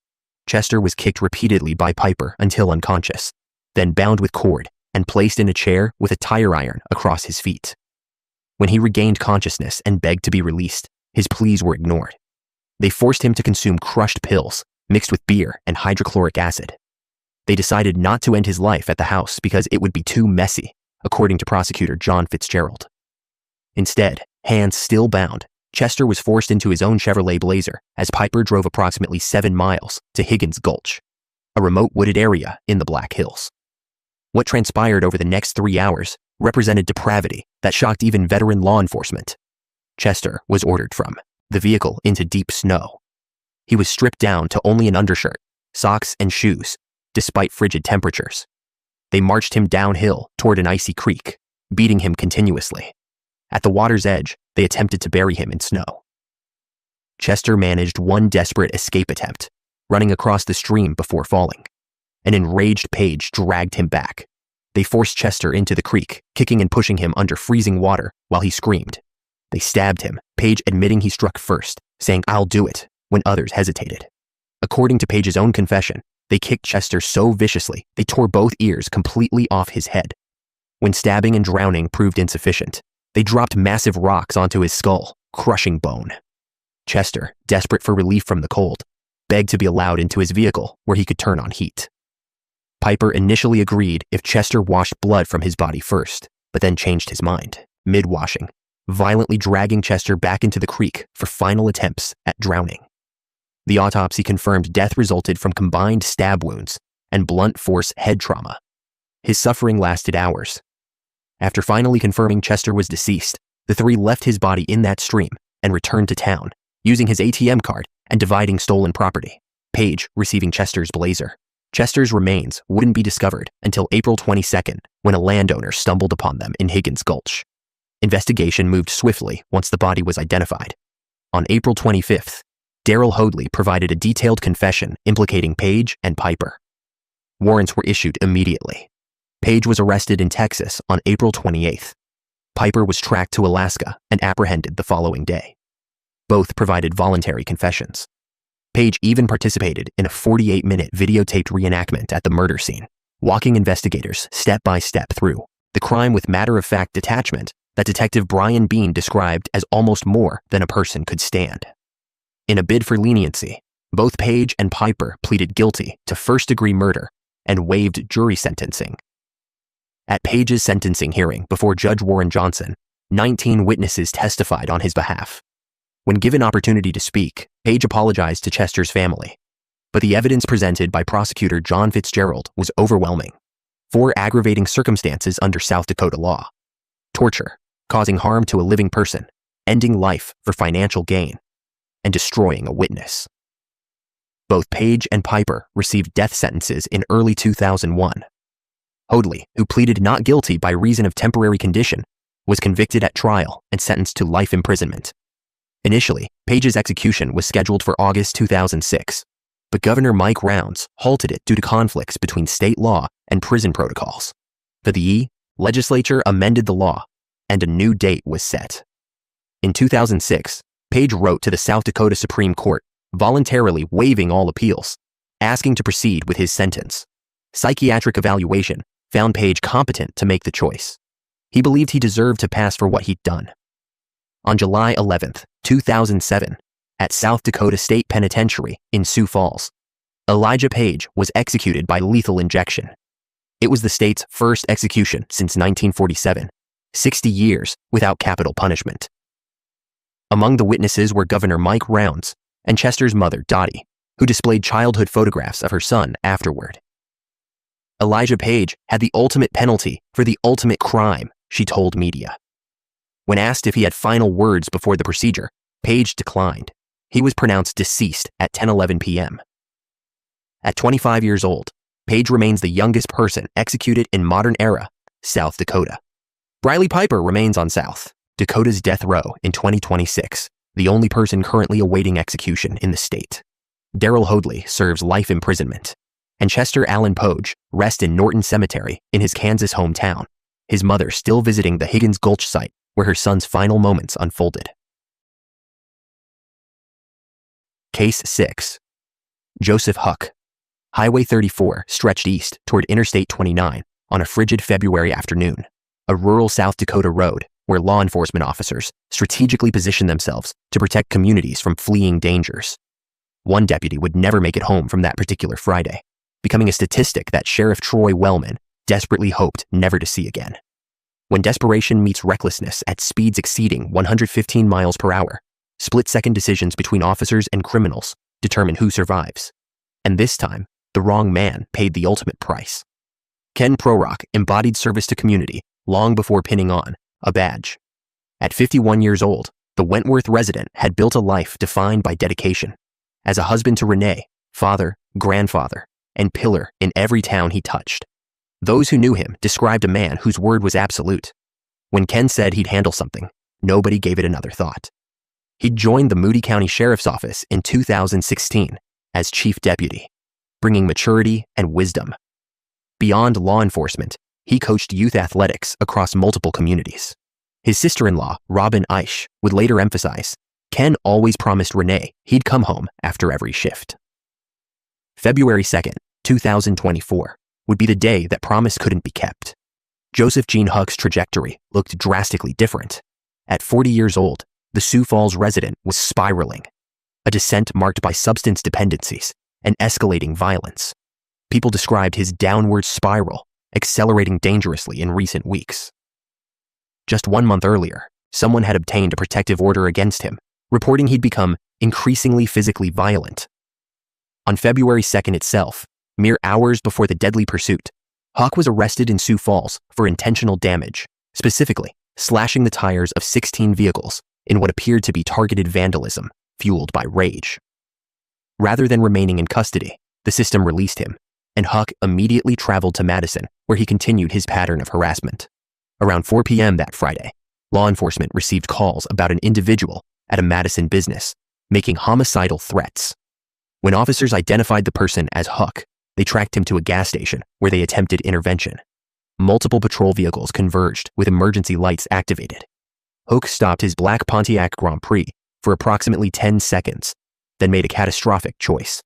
Chester was kicked repeatedly by Piper until unconscious, then bound with cord and placed in a chair with a tire iron across his feet. When he regained consciousness and begged to be released, his pleas were ignored. They forced him to consume crushed pills mixed with beer and hydrochloric acid. They decided not to end his life at the house because it would be too messy, according to prosecutor John Fitzgerald. Instead, hands still bound, Chester was forced into his own Chevrolet Blazer as Piper drove approximately 7 miles to Higgins Gulch, a remote wooded area in the Black Hills. What transpired over the next 3 hours represented depravity that shocked even veteran law enforcement. Chester was ordered from the vehicle into deep snow. He was stripped down to only an undershirt, socks, and shoes, despite frigid temperatures. They marched him downhill toward an icy creek, beating him continuously. At the water's edge, they attempted to bury him in snow. Chester managed one desperate escape attempt, running across the stream before falling. An enraged Page dragged him back. They forced Chester into the creek, kicking and pushing him under freezing water while he screamed. They stabbed him, Page admitting he struck first, saying, "I'll do it," when others hesitated. According to Page's own confession, they kicked Chester so viciously they tore both ears completely off his head. When stabbing and drowning proved insufficient, they dropped massive rocks onto his skull, crushing bone. Chester, desperate for relief from the cold, begged to be allowed into his vehicle where he could turn on heat. Piper initially agreed if Chester washed blood from his body first, but then changed his mind, mid-washing, violently dragging Chester back into the creek for final attempts at drowning. The autopsy confirmed death resulted from combined stab wounds and blunt force head trauma. His suffering lasted hours. After finally confirming Chester was deceased, the three left his body in that stream and returned to town, using his ATM card and dividing stolen property, Page receiving Chester's blazer. Chester's remains wouldn't be discovered until April 22nd, when a landowner stumbled upon them in Higgins Gulch. Investigation moved swiftly once the body was identified. On April 25th, Darrell Hoadley provided a detailed confession implicating Page and Piper. Warrants were issued immediately. Page was arrested in Texas on April 28th. Piper was tracked to Alaska and apprehended the following day. Both provided voluntary confessions. Page even participated in a 48-minute videotaped reenactment at the murder scene, walking investigators step by step through the crime with matter-of-fact detachment that Detective Brian Bean described as almost more than a person could stand. In a bid for leniency, both Page and Piper pleaded guilty to first-degree murder and waived jury sentencing. At Page's sentencing hearing before Judge Warren Johnson, 19 witnesses testified on his behalf. When given opportunity to speak, Page apologized to Chester's family, but the evidence presented by prosecutor John Fitzgerald was overwhelming. 4 aggravating circumstances under South Dakota law: torture, causing harm to a living person, ending life for financial gain, and destroying a witness. Both Page and Piper received death sentences in early 2001. Hoadley, who pleaded not guilty by reason of temporary condition, was convicted at trial and sentenced to life imprisonment. Initially, Page's execution was scheduled for August 2006, but Governor Mike Rounds halted it due to conflicts between state law and prison protocols. For the legislature amended the law, and a new date was set. In 2006, Page wrote to the South Dakota Supreme Court, voluntarily waiving all appeals, asking to proceed with his sentence. Psychiatric evaluation found Page competent to make the choice. He believed he deserved to pass for what he'd done. On July 11, 2007, at South Dakota State Penitentiary in Sioux Falls, Elijah Page was executed by lethal injection. It was the state's first execution since 1947, 60 years without capital punishment. Among the witnesses were Governor Mike Rounds and Chester's mother, Dottie, who displayed childhood photographs of her son afterward. Elijah Page had the ultimate penalty for the ultimate crime, she told media. When asked if he had final words before the procedure, Page declined. He was pronounced deceased at 10:11 p.m. At 25 years old, Page remains the youngest person executed in modern-era South Dakota. Briley Piper remains on South Dakota's death row in 2026, the only person currently awaiting execution in the state. Darrell Hoadley serves life imprisonment, and Chester Allen Page rests in Norton Cemetery in his Kansas hometown, his mother still visiting the Higgins Gulch site where her son's final moments unfolded. Case 6. Joseph Huck. Highway 34 stretched east toward Interstate 29 on a frigid February afternoon, a rural South Dakota road where law enforcement officers strategically positioned themselves to protect communities from fleeing dangers. One deputy would never make it home from that particular Friday, becoming a statistic that Sheriff Troy Wellman desperately hoped never to see again. When desperation meets recklessness at speeds exceeding 115 miles per hour, split-second decisions between officers and criminals determine who survives. And this time, the wrong man paid the ultimate price. Ken Prorock embodied service to community long before pinning on a badge. At 51 years old, the Wentworth resident had built a life defined by dedication. As a husband to Renee, father, grandfather, and pillar in every town he touched. Those who knew him described a man whose word was absolute. When Ken said he'd handle something, nobody gave it another thought. He'd joined the Moody County Sheriff's Office in 2016 as chief deputy, bringing maturity and wisdom. Beyond law enforcement, he coached youth athletics across multiple communities. His sister-in-law, Robin Eisch, would later emphasize, Ken always promised Renee he'd come home after every shift. February 2nd, 2024, would be the day that promise couldn't be kept. Joseph Gene Huck's trajectory looked drastically different. At 40 years old, the Sioux Falls resident was spiraling, a descent marked by substance dependencies and escalating violence. People described his downward spiral, accelerating dangerously in recent weeks. Just 1 month earlier, someone had obtained a protective order against him, reporting he'd become increasingly physically violent. On February 2nd itself, mere hours before the deadly pursuit, Huck was arrested in Sioux Falls for intentional damage, specifically slashing the tires of 16 vehicles in what appeared to be targeted vandalism fueled by rage. Rather than remaining in custody, the system released him, and Huck immediately traveled to Madison, where he continued his pattern of harassment. Around 4 p.m. that Friday, law enforcement received calls about an individual at a Madison business making homicidal threats. When officers identified the person as Huck, they tracked him to a gas station where they attempted intervention. Multiple patrol vehicles converged with emergency lights activated. Huck stopped his black Pontiac Grand Prix for approximately 10 seconds, then made a catastrophic choice.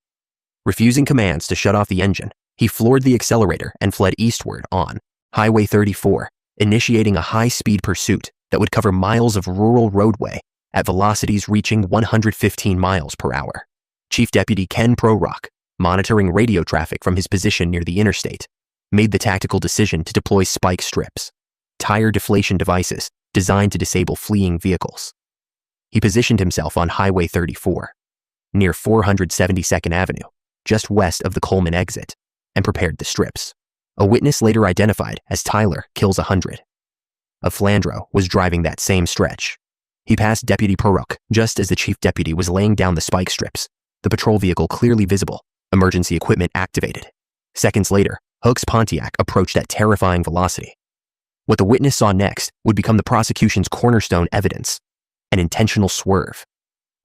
Refusing commands to shut off the engine, he floored the accelerator and fled eastward on Highway 34, initiating a high-speed pursuit that would cover miles of rural roadway at velocities reaching 115 miles per hour. Chief Deputy Ken Prorock, monitoring radio traffic from his position near the interstate, made the tactical decision to deploy spike strips, tire deflation devices designed to disable fleeing vehicles. He positioned himself on Highway 34, near 472nd Avenue, just west of the Coleman exit, and prepared the strips. A witness later identified as Tyler Kills 100. A Flandreau was driving that same stretch. He passed Deputy Prorock just as the chief deputy was laying down the spike strips, the patrol vehicle clearly visible, emergency equipment activated. Seconds later, Huck's Pontiac approached at terrifying velocity. What the witness saw next would become the prosecution's cornerstone evidence, an intentional swerve.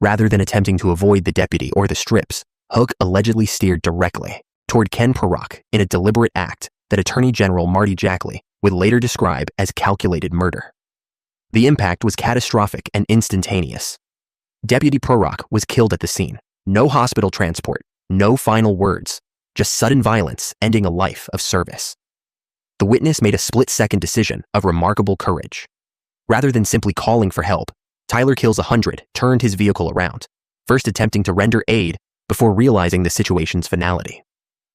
Rather than attempting to avoid the deputy or the strips, Huck allegedly steered directly toward Ken Prorock in a deliberate act that Attorney General Marty Jackley would later describe as calculated murder. The impact was catastrophic and instantaneous. Deputy Prorock was killed at the scene. No hospital transport, no final words, just sudden violence ending a life of service. The witness made a split-second decision of remarkable courage. Rather than simply calling for help, Tyler Kills 100 turned his vehicle around, first attempting to render aid before realizing the situation's finality.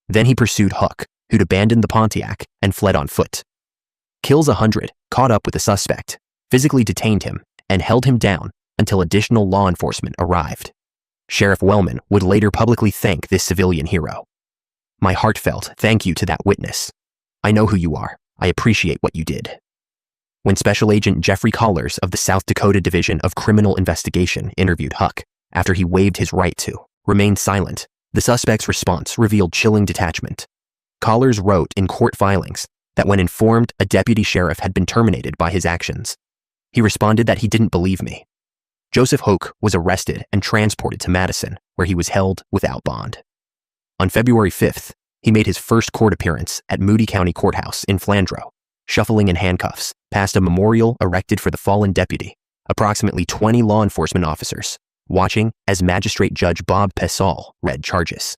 Then he pursued Huck, who'd abandoned the Pontiac and fled on foot. Kills 100 caught up with the suspect, physically detained him, and held him down until additional law enforcement arrived. Sheriff Wellman would later publicly thank this civilian hero. "My heartfelt thank you to that witness. I know who you are. I appreciate what you did." When Special Agent Jeffrey Collars of the South Dakota Division of Criminal Investigation interviewed Huck after he waived his right to remain silent, the suspect's response revealed chilling detachment. Collars wrote in court filings that when informed a deputy sheriff had been terminated by his actions, he responded that he didn't believe me. Joseph Huck was arrested and transported to Madison, where he was held without bond. On February 5th, he made his first court appearance at Moody County Courthouse in Flandreau, shuffling in handcuffs past a memorial erected for the fallen deputy, approximately 20 law enforcement officers, watching as Magistrate Judge Bob Pesal read charges.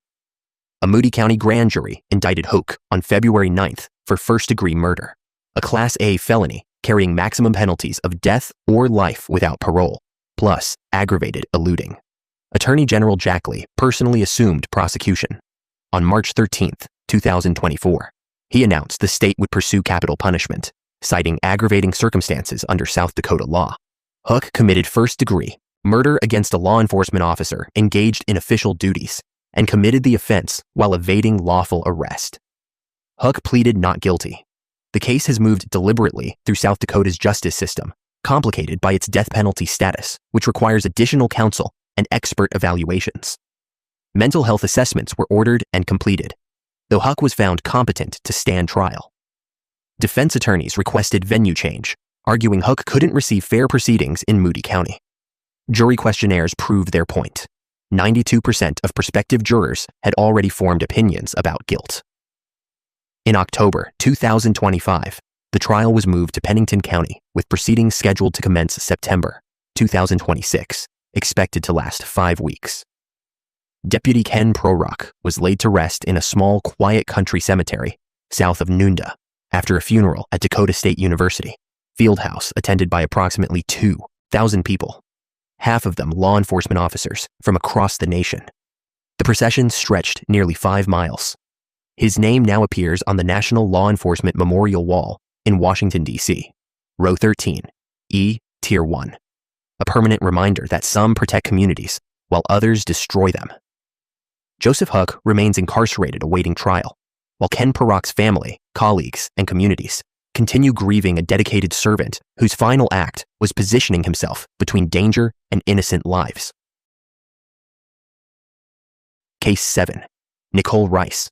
A Moody County grand jury indicted Huck on February 9th for first-degree murder, a Class A felony carrying maximum penalties of death or life without parole, plus aggravated eluding. Attorney General Jackley personally assumed prosecution. On March 13th, 2024, he announced the state would pursue capital punishment, citing aggravating circumstances under South Dakota law. Huck committed first-degree murder against a law enforcement officer engaged in official duties and committed the offense while evading lawful arrest. Huck pleaded not guilty. The case has moved deliberately through South Dakota's justice system, complicated by its death penalty status, which requires additional counsel and expert evaluations. Mental health assessments were ordered and completed, though Huck was found competent to stand trial. Defense attorneys requested venue change, arguing Huck couldn't receive fair proceedings in Moody County. Jury questionnaires proved their point. 92% of prospective jurors had already formed opinions about guilt. In October 2025, the trial was moved to Pennington County, with proceedings scheduled to commence September 2026, expected to last 5 weeks. Deputy Ken Prorock was laid to rest in a small, quiet country cemetery south of Nunda after a funeral at Dakota State University, field house attended by approximately 2,000 people. half of them law enforcement officers from across the nation. The procession stretched nearly 5 miles. His name now appears on the National Law Enforcement Memorial Wall in Washington, D.C., row 13, E, Tier 1, a permanent reminder that some protect communities while others destroy them. Joseph Huck remains incarcerated awaiting trial, while Ken Perrock's family, colleagues, and communities continue grieving a dedicated servant whose final act was positioning himself between danger and innocent lives. Case 7. Nicole Rice.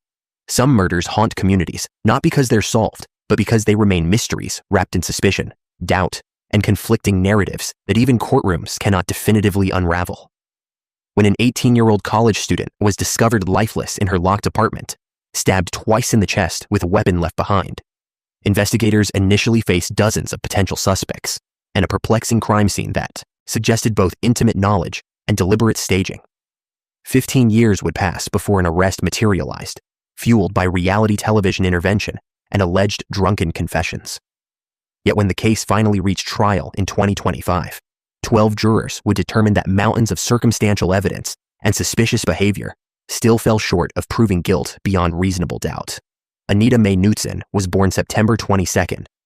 Some murders haunt communities, not because they're solved, but because they remain mysteries wrapped in suspicion, doubt, and conflicting narratives that even courtrooms cannot definitively unravel. When an 18-year-old college student was discovered lifeless in her locked apartment, stabbed twice in the chest with a weapon left behind, investigators initially faced dozens of potential suspects and a perplexing crime scene that suggested both intimate knowledge and deliberate staging. 15 years would pass before an arrest materialized, fueled by reality television intervention and alleged drunken confessions. Yet when the case finally reached trial in 2025, 12 jurors would determine that mountains of circumstantial evidence and suspicious behavior still fell short of proving guilt beyond reasonable doubt. Anita Mae Knutson was born September 22,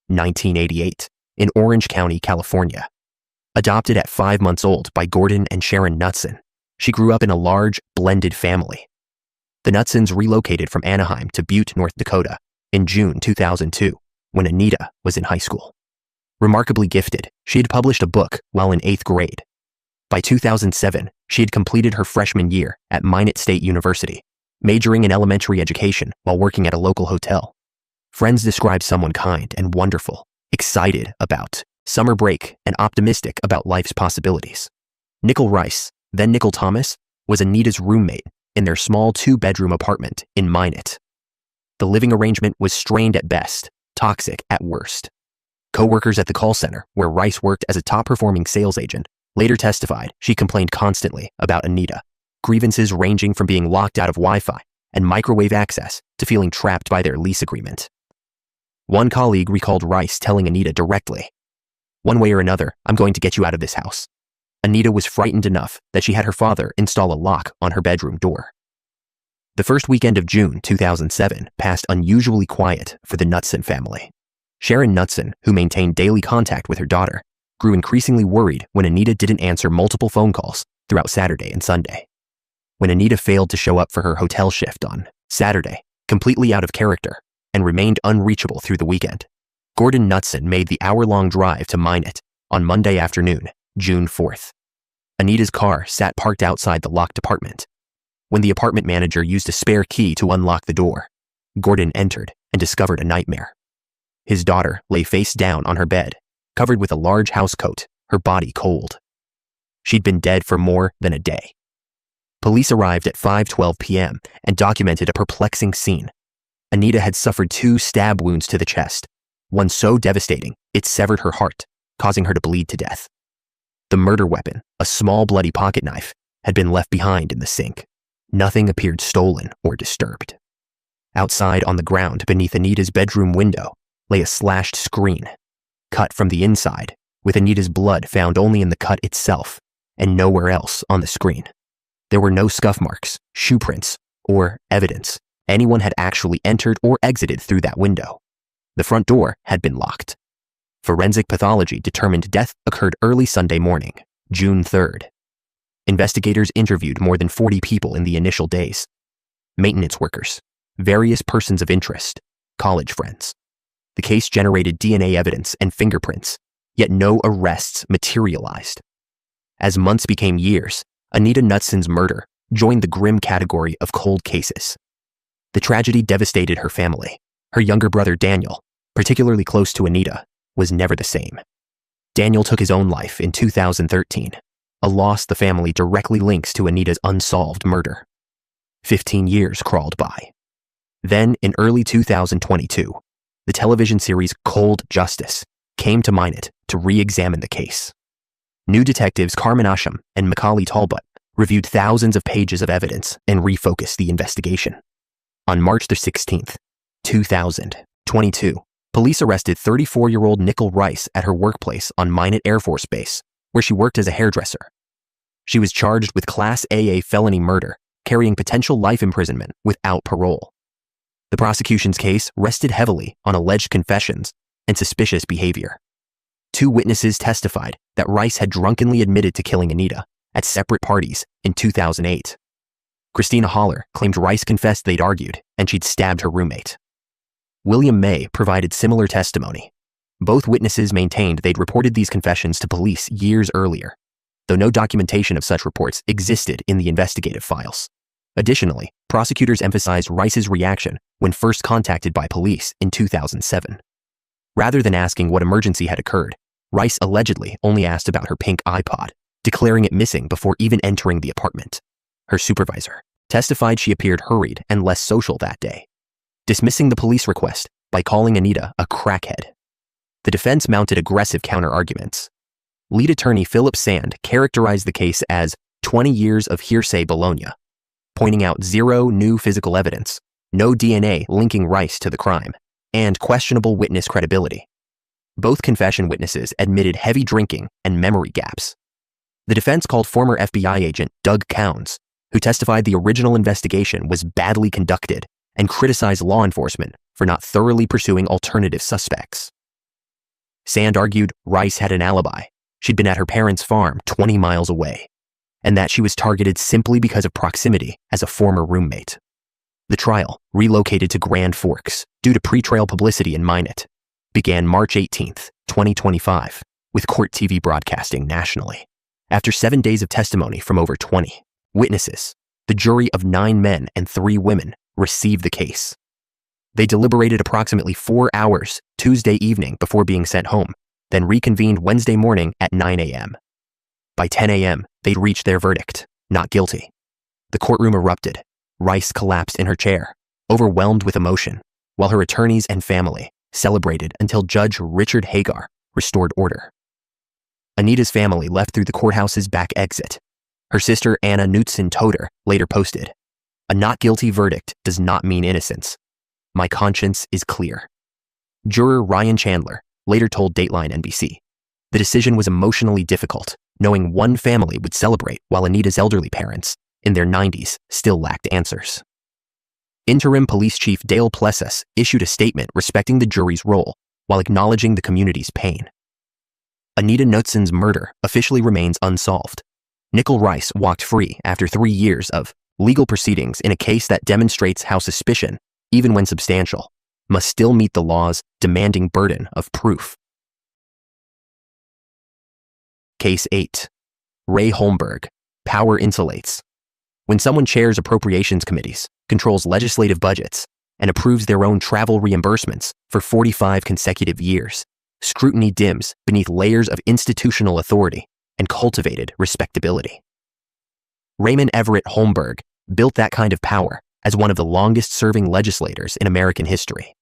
1988, in Orange County, California. Adopted at 5 months old by Gordon and Sharon Knutson, she grew up in a large, blended family. The Knutsons relocated from Anaheim to Butte, North Dakota, in June 2002, when Anita was in high school. Remarkably gifted, she had published a book while in 8th grade. By 2007, she had completed her freshman year at Minot State University, majoring in elementary education while working at a local hotel. Friends described someone kind and wonderful, excited about summer break, and optimistic about life's possibilities. Nicole Rice, then Nicole Thomas, was Anita's roommate in their small 2-bedroom apartment in Minot. The living arrangement was strained at best, toxic at worst. Co-workers at the call center, where Rice worked as a top-performing sales agent, later testified she complained constantly about Anita, grievances ranging from being locked out of Wi-Fi and microwave access to feeling trapped by their lease agreement. One colleague recalled Rice telling Anita directly, "One way or another, I'm going to get you out of this house." Anita was frightened enough that she had her father install a lock on her bedroom door. The first weekend of June 2007 passed unusually quiet for the Knutson family. Sharon Knutson, who maintained daily contact with her daughter, grew increasingly worried when Anita didn't answer multiple phone calls throughout Saturday and Sunday. When Anita failed to show up for her hotel shift on Saturday, completely out of character, and remained unreachable through the weekend, Gordon Knutson made the hour-long drive to Minot on Monday afternoon, June 4th. Anita's car sat parked outside the locked apartment. When the apartment manager used a spare key to unlock the door, Gordon entered and discovered a nightmare. His daughter lay face down on her bed, covered with a large housecoat, her body cold. She'd been dead for more than a day. Police arrived at 5:12 p.m. and documented a perplexing scene. Anita had suffered 2 stab wounds to the chest, one so devastating it severed her heart, causing her to bleed to death. The murder weapon, a small bloody pocket knife, had been left behind in the sink. Nothing appeared stolen or disturbed. Outside on the ground beneath Anita's bedroom window lay a slashed screen, cut from the inside, with Anita's blood found only in the cut itself and nowhere else on the screen. There were no scuff marks, shoe prints, or evidence anyone had actually entered or exited through that window. The front door had been locked. Forensic pathology determined death occurred early Sunday morning, June 3rd. Investigators interviewed more than 40 people in the initial days. Maintenance workers, various persons of interest, college friends. The case generated DNA evidence and fingerprints, yet no arrests materialized. As months became years, Anita Knutson's murder joined the grim category of cold cases. The tragedy devastated her family. Her younger brother Daniel, particularly close to Anita, was never the same. Daniel took his own life in 2013, a loss the family directly links to Anita's unsolved murder. 15 years crawled by. Then, in early 2022, the television series Cold Justice came to Minot to re-examine the case. New detectives Carmen Austram and Macaulay Talbot reviewed thousands of pages of evidence and refocused the investigation. On March 16, 2022, police arrested 34-year-old Nicole Rice at her workplace on Minot Air Force Base, where she worked as a hairdresser. She was charged with Class AA felony murder, carrying potential life imprisonment without parole. The prosecution's case rested heavily on alleged confessions and suspicious behavior. 2 witnesses testified that Rice had drunkenly admitted to killing Anita at separate parties in 2008. Christina Haller claimed Rice confessed they'd argued and she'd stabbed her roommate. William May provided similar testimony. Both witnesses maintained they'd reported these confessions to police years earlier, though no documentation of such reports existed in the investigative files. Additionally, prosecutors emphasized Rice's reaction when first contacted by police in 2007. Rather than asking what emergency had occurred, Rice allegedly only asked about her pink iPod, declaring it missing before even entering the apartment. Her supervisor testified she appeared hurried and less social that day, dismissing the police request by calling Anita a crackhead. The defense mounted aggressive counter-arguments. Lead attorney Philip Sand characterized the case as 20 years of hearsay Bologna, pointing out 0 new physical evidence, no DNA linking Rice to the crime, and questionable witness credibility. Both confession witnesses admitted heavy drinking and memory gaps. The defense called former FBI agent Doug Counds, who testified the original investigation was badly conducted, and criticized law enforcement for not thoroughly pursuing alternative suspects. Sand argued Rice had an alibi. She'd been at her parents' farm 20 miles away, and that she was targeted simply because of proximity as a former roommate. The trial, relocated to Grand Forks due to pretrial publicity in Minot, began March 18, 2025, with court TV broadcasting nationally. After 7 days of testimony from over 20 witnesses, the jury of 9 men and 3 women received the case. They deliberated approximately 4 hours Tuesday evening before being sent home, then reconvened Wednesday morning at 9 a.m. By 10 a.m., they'd reached their verdict, not guilty. The courtroom erupted. Rice collapsed in her chair, overwhelmed with emotion, while her attorneys and family celebrated until Judge Richard Hagar restored order. Anita's family left through the courthouse's back exit. Her sister Anna Knutson-Toder later posted, "A not guilty verdict does not mean innocence. My conscience is clear." Juror Ryan Chandler later told Dateline NBC, "The decision was emotionally difficult, knowing one family would celebrate while Anita's elderly parents, in their 90s, still lacked answers." Interim Police Chief Dale Plessas issued a statement respecting the jury's role while acknowledging the community's pain. Anita Knutson's murder officially remains unsolved. Nicole Rice walked free after 3 years of legal proceedings in a case that demonstrates how suspicion, even when substantial, must still meet the law's demanding burden of proof. Case 8. Ray Holmberg, Power Insulates. When someone chairs appropriations committees, controls legislative budgets, and approves their own travel reimbursements for 45 consecutive years, scrutiny dims beneath layers of institutional authority and cultivated respectability. Raymond Everett Holmberg built that kind of power as one of the longest-serving legislators in American history.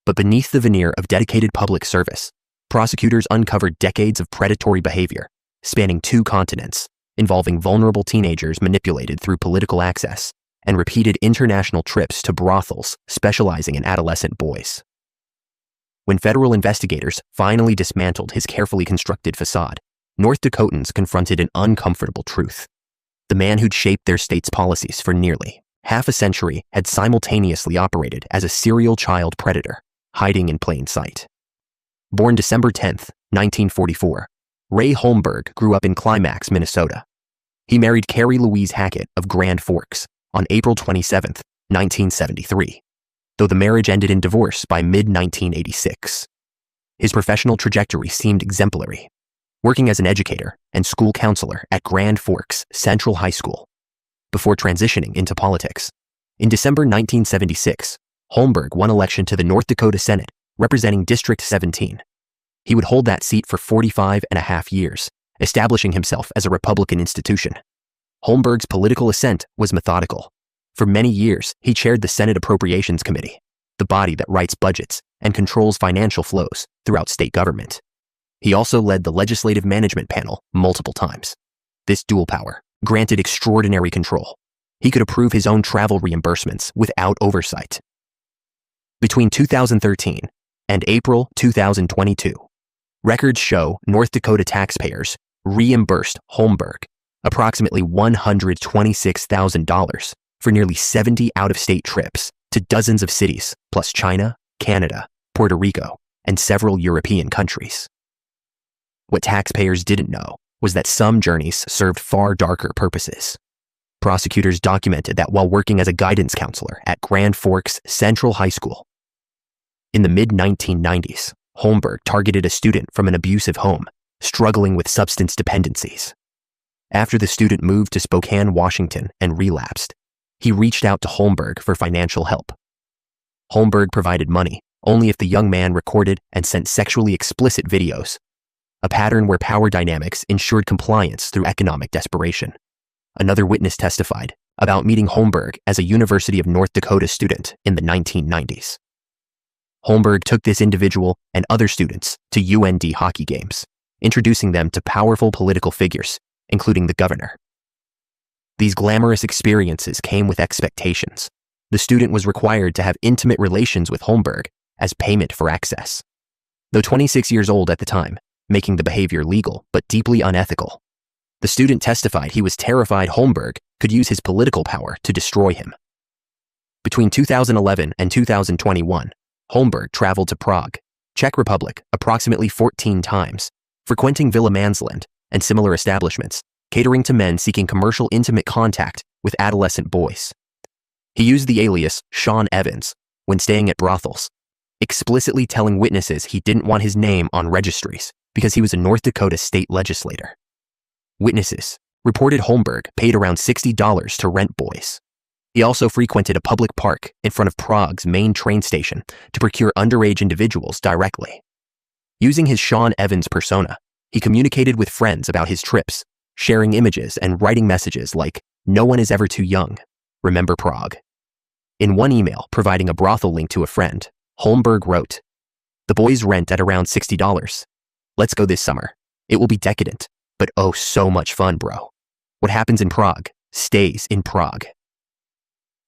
But beneath the veneer of dedicated public service, prosecutors uncovered decades of predatory behavior spanning 2 continents, involving vulnerable teenagers manipulated through political access, and repeated international trips to brothels specializing in adolescent boys. When federal investigators finally dismantled his carefully constructed facade, North Dakotans confronted an uncomfortable truth. The man who'd shaped their state's policies for nearly half a century had simultaneously operated as a serial child predator, hiding in plain sight. Born December 10, 1944, Ray Holmberg grew up in Climax, Minnesota. He married Carrie Louise Hackett of Grand Forks on April 27, 1973, though the marriage ended in divorce by mid-1986. His professional trajectory seemed exemplary, working as an educator and school counselor at Grand Forks Central High School, before transitioning into politics. In December 1976, Holmberg won election to the North Dakota Senate, representing District 17. He would hold that seat for 45 and a half years, establishing himself as a Republican institution. Holmberg's political ascent was methodical. For many years, he chaired the Senate Appropriations Committee, the body that writes budgets and controls financial flows throughout state government. He also led the Legislative Management Panel multiple times. This dual power granted extraordinary control. He could approve his own travel reimbursements without oversight. Between 2013 and April 2022, records show North Dakota taxpayers reimbursed Holmberg approximately $126,000 for nearly 70 out-of-state trips to dozens of cities, plus China, Canada, Puerto Rico, and several European countries. What taxpayers didn't know was that some journeys served far darker purposes. Prosecutors documented that while working as a guidance counselor at Grand Forks Central High School, in the mid-1990s, Holmberg targeted a student from an abusive home, struggling with substance dependencies. After the student moved to Spokane, Washington, and relapsed, he reached out to Holmberg for financial help. Holmberg provided money only if the young man recorded and sent sexually explicit videos, a pattern where power dynamics ensured compliance through economic desperation. Another witness testified about meeting Holmberg as a University of North Dakota student in the 1990s. Holmberg took this individual and other students to UND hockey games, introducing them to powerful political figures, including the governor. These glamorous experiences came with expectations. The student was required to have intimate relations with Holmberg as payment for access. Though 26 years old at the time, making the behavior legal but deeply unethical, the student testified he was terrified Holmberg could use his political power to destroy him. Between 2011 and 2021, Holmberg traveled to Prague, Czech Republic, approximately 14 times, frequenting Villa Mansland and similar establishments, catering to men seeking commercial intimate contact with adolescent boys. He used the alias Sean Evans when staying at brothels, explicitly telling witnesses he didn't want his name on registries because he was a North Dakota state legislator. Witnesses reported Holmberg paid around $60 to rent boys. He also frequented a public park in front of Prague's main train station to procure underage individuals directly. Using his Sean Evans persona, he communicated with friends about his trips, sharing images and writing messages like, "No one is ever too young. Remember Prague." In one email providing a brothel link to a friend, Holmberg wrote, "The boys rent at around $60. Let's go this summer. It will be decadent, but oh so much fun, bro. What happens in Prague stays in Prague."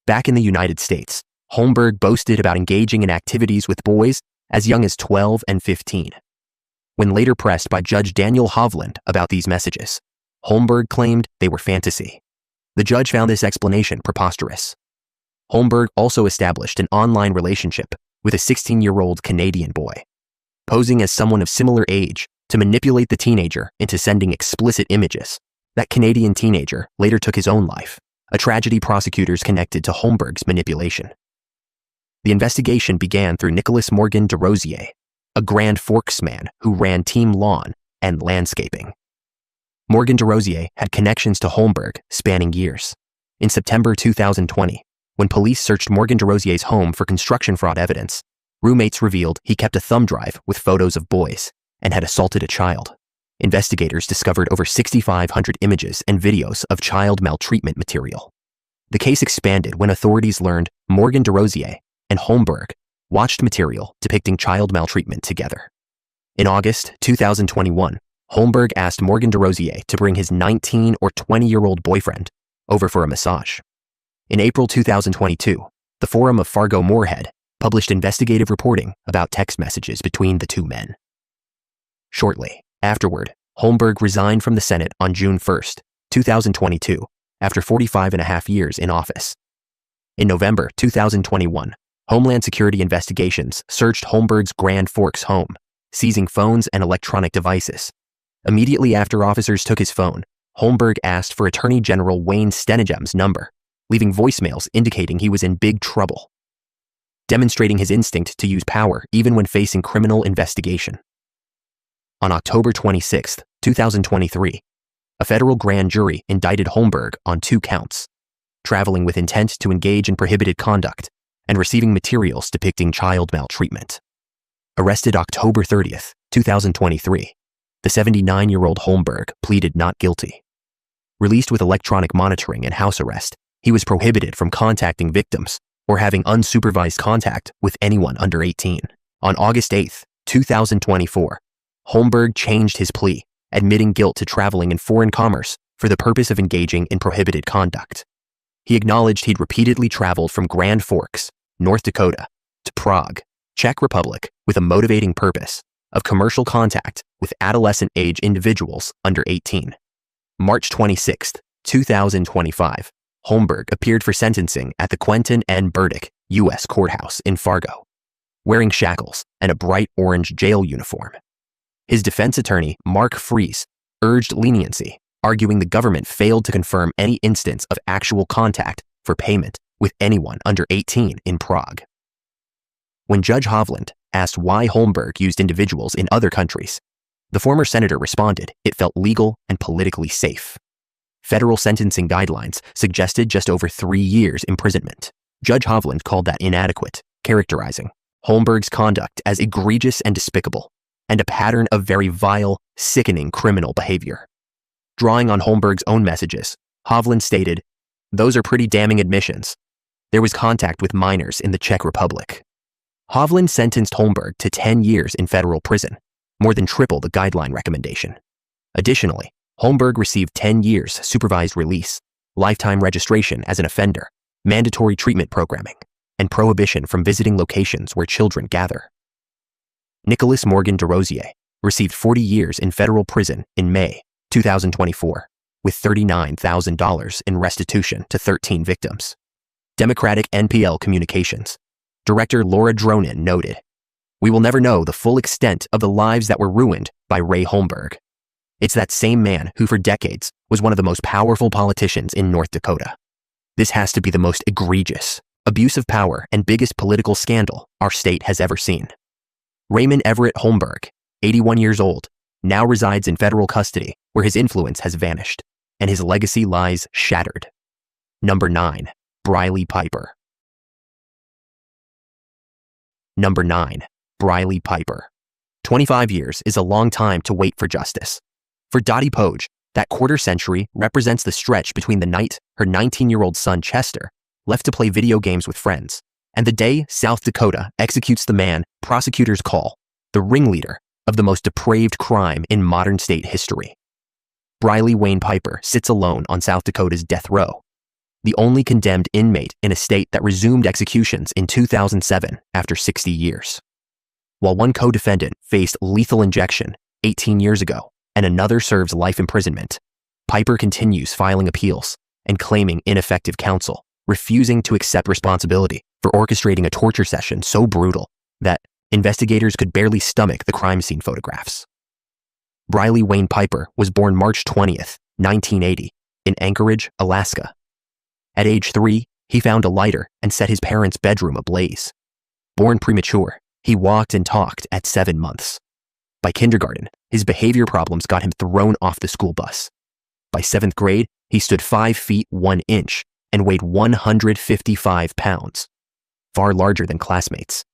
Back in the United States, Holmberg boasted about engaging in activities with boys as young as 12 and 15. When later pressed by Judge Daniel Hovland about these messages, Holmberg claimed they were fantasy. The judge found this explanation preposterous. Holmberg also established an online relationship with a 16-year-old Canadian boy, posing as someone of similar age to manipulate the teenager into sending explicit images. That Canadian teenager later took his own life, a tragedy prosecutors connected to Holmberg's manipulation. The investigation began through Nicholas Morgan DeRosier, a Grand Forks man who ran Team Lawn and Landscaping. Morgan DeRosier had connections to Holmberg spanning years. In September 2020, when police searched Morgan DeRosier's home for construction fraud evidence, roommates revealed he kept a thumb drive with photos of boys and had assaulted a child. Investigators discovered over 6,500 images and videos of child maltreatment material. The case expanded when authorities learned Morgan DeRosier and Holmberg watched material depicting child maltreatment together. In August 2021, Holmberg asked Morgan DeRosier to bring his 19 or 20-year-old boyfriend over for a massage. In April 2022, the Forum of Fargo-Moorhead published investigative reporting about text messages between the two men. Shortly afterward, Holmberg resigned from the Senate on June 1, 2022, after 45.5 years in office. In November 2021, Homeland Security investigations searched Holmberg's Grand Forks home, seizing phones and electronic devices. Immediately after officers took his phone, Holmberg asked for Attorney General Wayne Stenegem's number, leaving voicemails indicating he was in big trouble, demonstrating his instinct to use power even when facing criminal investigation. On October 26, 2023, a federal grand jury indicted Holmberg on 2 counts: traveling with intent to engage in prohibited conduct and receiving materials depicting child maltreatment. Arrested October 30, 2023, the 79-year-old Holmberg pleaded not guilty. Released with electronic monitoring and house arrest, he was prohibited from contacting victims or having unsupervised contact with anyone under 18. On August 8, 2024, Holmberg changed his plea, admitting guilt to traveling in foreign commerce for the purpose of engaging in prohibited conduct. He acknowledged he'd repeatedly traveled from Grand Forks, North Dakota, to Prague, Czech Republic, with a motivating purpose of commercial contact with adolescent-age individuals under 18. March 26, 2025, Holmberg appeared for sentencing at the Quentin N. Burdick U.S. Courthouse in Fargo, wearing shackles and a bright orange jail uniform. His defense attorney, Mark Fries, urged leniency, arguing the government failed to confirm any instance of actual contact for payment with anyone under 18 in Prague. When Judge Hovland asked why Holmberg used individuals in other countries, the former senator responded it felt legal and politically safe. Federal sentencing guidelines suggested just over 3 years imprisonment. Judge Hovland called that inadequate, characterizing Holmberg's conduct as egregious and despicable, and a pattern of very vile, sickening criminal behavior. Drawing on Holmberg's own messages, Hovland stated, "Those are pretty damning admissions. There was contact with minors in the Czech Republic." Hovland sentenced Holmberg to 10 years in federal prison, more than triple the guideline recommendation. Additionally, Holmberg received 10 years supervised release, lifetime registration as an offender, mandatory treatment programming, and prohibition from visiting locations where children gather. Nicholas Morgan DeRosier received 40 years in federal prison in May 2024, with $39,000 in restitution to 13 victims. Democratic NPL Communications Director Laura Dronin noted, "We will never know the full extent of the lives that were ruined by Ray Holmberg. It's that same man who for decades was one of the most powerful politicians in North Dakota. This has to be the most egregious, abuse of power, and biggest political scandal our state has ever seen." Raymond Everett Holmberg, 81 years old, now resides in federal custody where his influence has vanished and his legacy lies shattered. Number 9. Briley Piper. Number 9. Briley Piper. 25 years is a long time to wait for justice. For Dottie Poge, that quarter century represents the stretch between the night her 19-year-old son Chester left to play video games with friends and the day South Dakota executes the man prosecutors call the ringleader of the most depraved crime in modern state history. Briley Wayne Piper sits alone on South Dakota's death row, the only condemned inmate in a state that resumed executions in 2007 after 60 years. While one co-defendant faced lethal injection 18 years ago and another serves life imprisonment, Piper continues filing appeals and claiming ineffective counsel, refusing to accept responsibility for orchestrating a torture session so brutal that investigators could barely stomach the crime scene photographs. Briley Wayne Piper was born March 20th, 1980, in Anchorage, Alaska. At age 3, he found a lighter and set his parents' bedroom ablaze. Born premature, he walked and talked at 7 months. By kindergarten, his behavior problems got him thrown off the school bus. By 7th grade, he stood 5 feet 1 inch and weighed 155 pounds, far larger than classmates.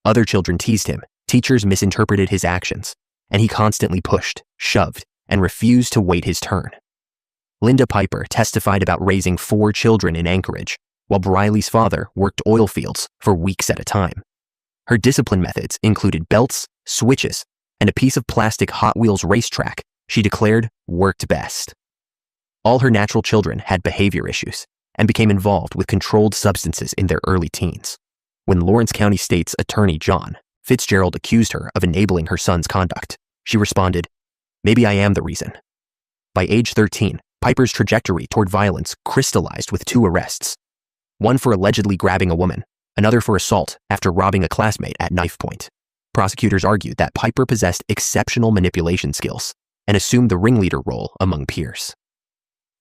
Other children teased him, teachers misinterpreted his actions, and he constantly pushed, shoved, and refused to wait his turn. Linda Piper testified about raising 4 children in Anchorage, while Briley's father worked oil fields for weeks at a time. Her discipline methods included belts, switches, and a piece of plastic Hot Wheels racetrack she declared worked best. All her natural children had behavior issues and became involved with controlled substances in their early teens. When Lawrence County State's Attorney John Fitzgerald accused her of enabling her son's conduct, she responded, "Maybe I am the reason." By age 13, Piper's trajectory toward violence crystallized with 2 arrests, one for allegedly grabbing a woman, another for assault after robbing a classmate at knife point. Prosecutors argued that Piper possessed exceptional manipulation skills and assumed the ringleader role among peers.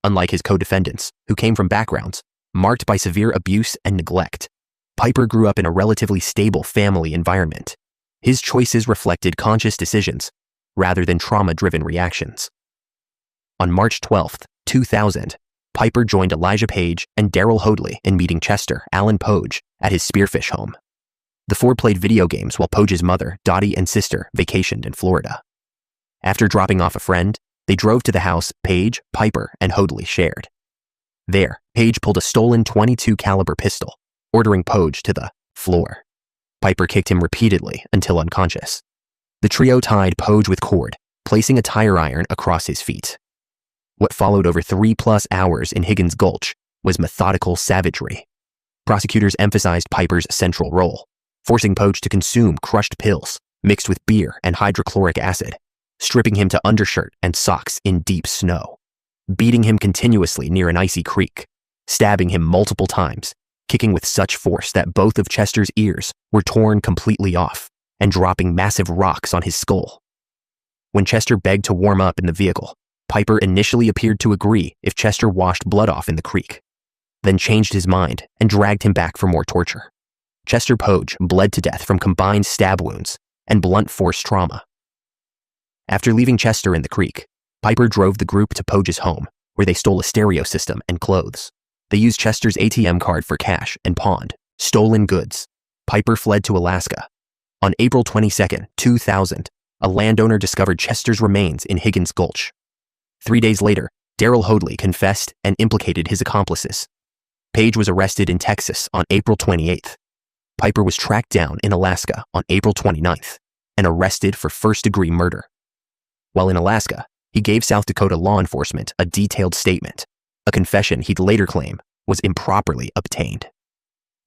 Unlike his co-defendants, who came from backgrounds marked by severe abuse and neglect, Piper grew up in a relatively stable family environment. His choices reflected conscious decisions rather than trauma-driven reactions. On March 12, 2000, Piper joined Elijah Page and Daryl Hoadley in meeting Chester Allen Poge at his Spearfish home. The 4 played video games while Poge's mother, Dottie, and sister vacationed in Florida. After dropping off a friend, they drove to the house Page, Piper, and Hoadley shared. There, Page pulled a stolen .22 caliber pistol, ordering Poge to the floor. Piper kicked him repeatedly until unconscious. The trio tied Poge with cord, placing a tire iron across his feet. What followed over 3+ hours in Higgins Gulch was methodical savagery. Prosecutors emphasized Piper's central role, forcing Poge to consume crushed pills mixed with beer and hydrochloric acid, stripping him to undershirt and socks in deep snow. beating him continuously near an icy creek, stabbing him multiple times, kicking with such force that both of Chester's ears were torn completely off, and dropping massive rocks on his skull. When Chester begged to warm up in the vehicle, Piper initially appeared to agree if Chester washed blood off in the creek, then changed his mind and dragged him back for more torture. Chester Poage bled to death from combined stab wounds and blunt force trauma. After leaving Chester in the creek, Piper drove the group to Poage's home, where they stole a stereo system and clothes. They used Chester's ATM card for cash and pawned stolen goods. Piper fled to Alaska. On April 22, 2000, a landowner discovered Chester's remains in Higgins Gulch. 3 days later, Daryl Hoadley confessed and implicated his accomplices. Page was arrested in Texas on April 28th. Piper was tracked down in Alaska on April 29th and arrested for first-degree murder. While in Alaska, he gave South Dakota law enforcement a detailed statement, a confession he'd later claim was improperly obtained.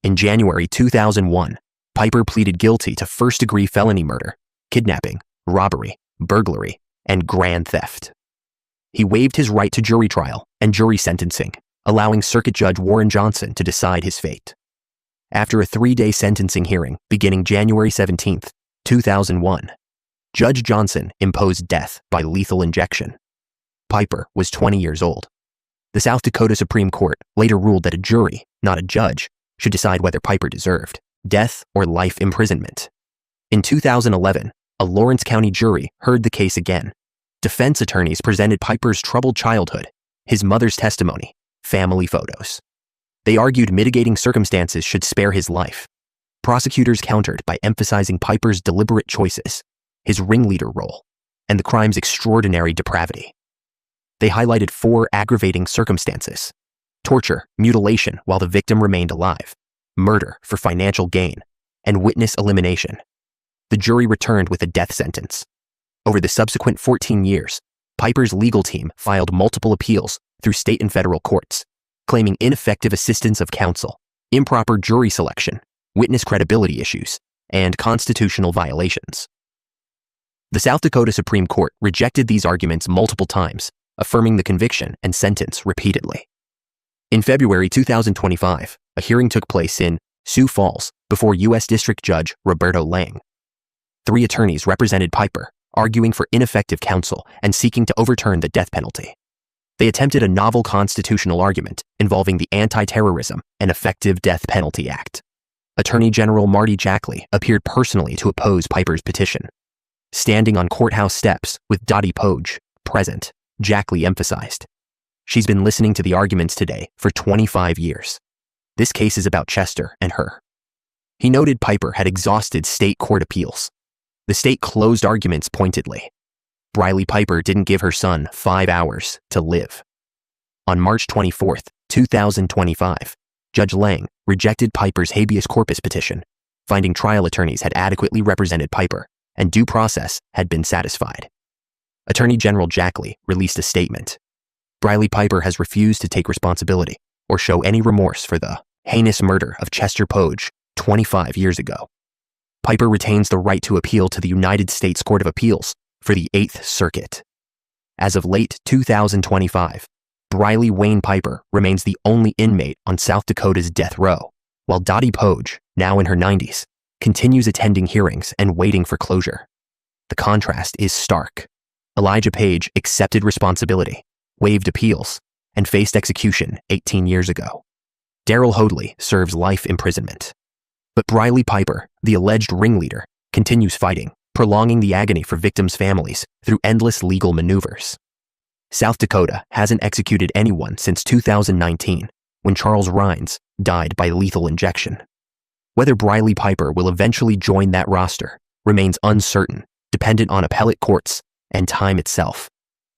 In January 2001, Piper pleaded guilty to first-degree felony murder, kidnapping, robbery, burglary, and grand theft. He waived his right to jury trial and jury sentencing, allowing Circuit Judge Warren Johnson to decide his fate. After a 3-day sentencing hearing beginning January 17, 2001, Judge Johnson imposed death by lethal injection. Piper was 20 years old. The South Dakota Supreme Court later ruled that a jury, not a judge, should decide whether Piper deserved death or life imprisonment. In 2011, a Lawrence County jury heard the case again. Defense attorneys presented Piper's troubled childhood, his mother's testimony, family photos. They argued mitigating circumstances should spare his life. Prosecutors countered by emphasizing Piper's deliberate choices, his ringleader role, and the crime's extraordinary depravity. They highlighted 4 aggravating circumstances: torture, mutilation while the victim remained alive, murder for financial gain, and witness elimination. The jury returned with a death sentence. Over the subsequent 14 years, Piper's legal team filed multiple appeals through state and federal courts, claiming ineffective assistance of counsel, improper jury selection, witness credibility issues, and constitutional violations. The South Dakota Supreme Court rejected these arguments multiple times, affirming the conviction and sentence repeatedly. In February 2025, a hearing took place in Sioux Falls before U.S. District Judge Roberto Lang. 3 attorneys represented Piper, arguing for ineffective counsel and seeking to overturn the death penalty. They attempted a novel constitutional argument involving the Anti-Terrorism and Effective Death Penalty Act. Attorney General Marty Jackley appeared personally to oppose Piper's petition. Standing on courthouse steps with Dottie Poage present, Jackley emphasized, "She's been listening to the arguments today for 25 years. This case is about Chester and her." He noted Piper had exhausted state court appeals. The state closed arguments pointedly. Briley Piper didn't give her son 5 hours to live. On March 24, 2025, Judge Lang rejected Piper's habeas corpus petition, finding trial attorneys had adequately represented Piper and due process had been satisfied. Attorney General Jackley released a statement. Briley Piper has refused to take responsibility or show any remorse for the heinous murder of Chester Poage 25 years ago. Piper retains the right to appeal to the United States Court of Appeals for the 8th Circuit. As of late 2025, Briley Wayne Piper remains the only inmate on South Dakota's death row, while Dottie Poage, now in her 90s, continues attending hearings and waiting for closure. The contrast is stark. Elijah Page accepted responsibility, waived appeals, and faced execution 18 years ago. Daryl Hoadley serves life imprisonment. But Briley Piper, the alleged ringleader, continues fighting, prolonging the agony for victims' families through endless legal maneuvers. South Dakota hasn't executed anyone since 2019, when Charles Rhines died by lethal injection. Whether Briley Piper will eventually join that roster remains uncertain, dependent on appellate courts and time itself.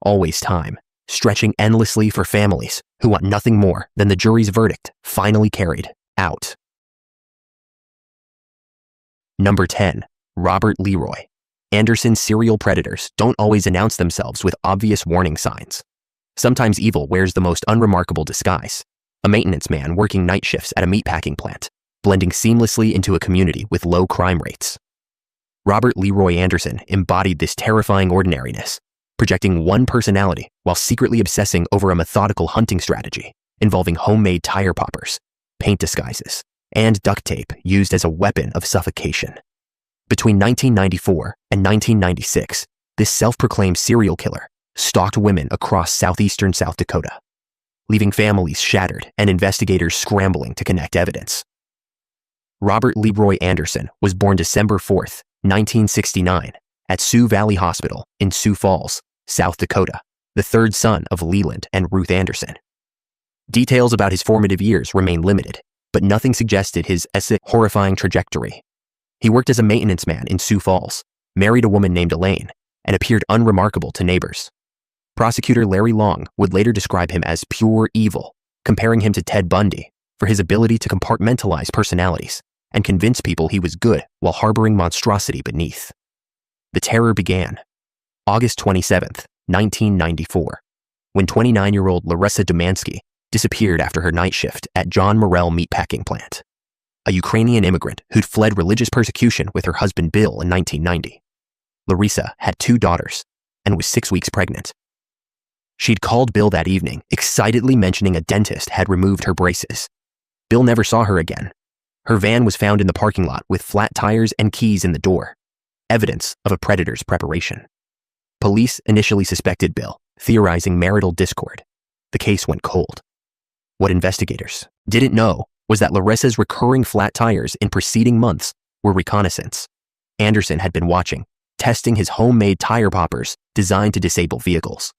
Always time, stretching endlessly for families who want nothing more than the jury's verdict finally carried out. Number 10. Robert Leroy. Anderson's serial predators don't always announce themselves with obvious warning signs. Sometimes evil wears the most unremarkable disguise. A maintenance man working night shifts at a meatpacking plant, blending seamlessly into a community with low crime rates. Robert Leroy Anderson embodied this terrifying ordinariness, projecting one personality while secretly obsessing over a methodical hunting strategy involving homemade tire poppers, paint disguises, and duct tape used as a weapon of suffocation. Between 1994 and 1996, this self-proclaimed serial killer stalked women across southeastern South Dakota, leaving families shattered and investigators scrambling to connect evidence. Robert Leroy Anderson was born December 4, 1969, at Sioux Valley Hospital in Sioux Falls, South Dakota, the third son of Leland and Ruth Anderson. Details about his formative years remain limited, but nothing suggested his horrifying trajectory. He worked as a maintenance man in Sioux Falls, married a woman named Elaine, and appeared unremarkable to neighbors. Prosecutor Larry Long would later describe him as pure evil, comparing him to Ted Bundy for his ability to compartmentalize personalities and convince people he was good while harboring monstrosity beneath. The terror began August 27, 1994, when 29-year-old Larissa Domansky disappeared after her night shift at John Morrell meatpacking plant, a Ukrainian immigrant who'd fled religious persecution with her husband Bill in 1990. Larissa had 2 daughters and was 6 weeks pregnant. She'd called Bill that evening, excitedly mentioning a dentist had removed her braces. Bill never saw her again. Her van was found in the parking lot with flat tires and keys in the door, evidence of a predator's preparation. Police initially suspected Bill, theorizing marital discord. The case went cold. What investigators didn't know was that Larissa's recurring flat tires in preceding months were reconnaissance. Anderson had been watching, testing his homemade tire poppers designed to disable vehicles.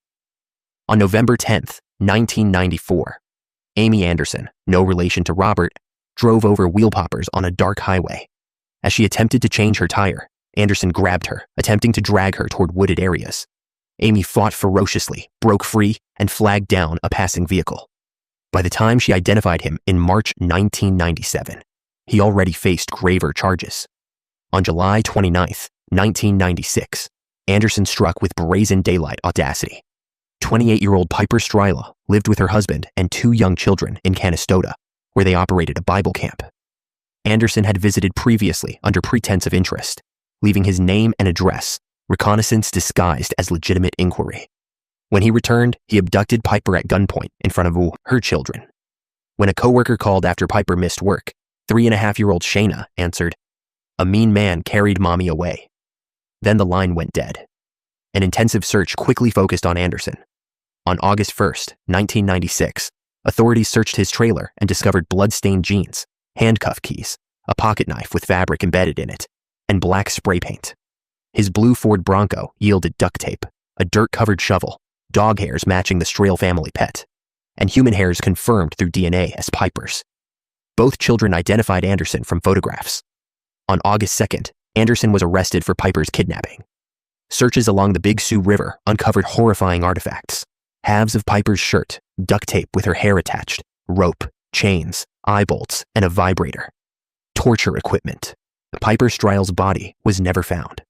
On November 10, 1994, Amy Anderson, no relation to Robert, drove over wheel poppers on a dark highway. As she attempted to change her tire, Anderson grabbed her, attempting to drag her toward wooded areas. Amy fought ferociously, broke free, and flagged down a passing vehicle. By the time she identified him in March 1997, he already faced graver charges. On July 29, 1996, Anderson struck with brazen daylight audacity. 28-year-old Piper Stryla lived with her husband and 2 young children in Canastota, where they operated a Bible camp. Anderson had visited previously under pretense of interest, leaving his name and address, reconnaissance disguised as legitimate inquiry. When he returned, he abducted Piper at gunpoint in front of her children. When a coworker called after Piper missed work, 3.5-year-old Shayna answered, "A mean man carried mommy away." Then the line went dead. An intensive search quickly focused on Anderson. On August 1, 1996, authorities searched his trailer and discovered blood-stained jeans, handcuff keys, a pocket knife with fabric embedded in it, and black spray paint. His blue Ford Bronco yielded duct tape, a dirt-covered shovel, dog hairs matching the Strail family pet, and human hairs confirmed through DNA as Piper's. Both children identified Anderson from photographs. On August 2nd, Anderson was arrested for Piper's kidnapping. Searches along the Big Sioux River uncovered horrifying artifacts: halves of Piper's shirt, duct tape with her hair attached, rope, chains, eye bolts, and a vibrator. Torture equipment. Piper Stryle's body was never found.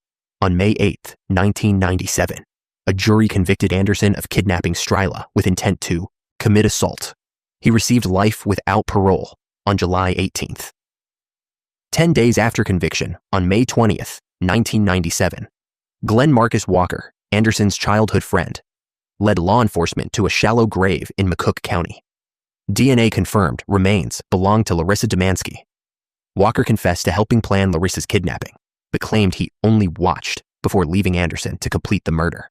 On May 8, 1997, a jury convicted Anderson of kidnapping Stryla with intent to commit assault. He received life without parole on July 18th. 10 days after conviction, on May 20th, 1997, Glenn Marcus Walker, Anderson's childhood friend, led law enforcement to a shallow grave in McCook County. DNA confirmed remains belonged to Larissa Domansky. Walker confessed to helping plan Larissa's kidnapping, but claimed he only watched before leaving Anderson to complete the murder.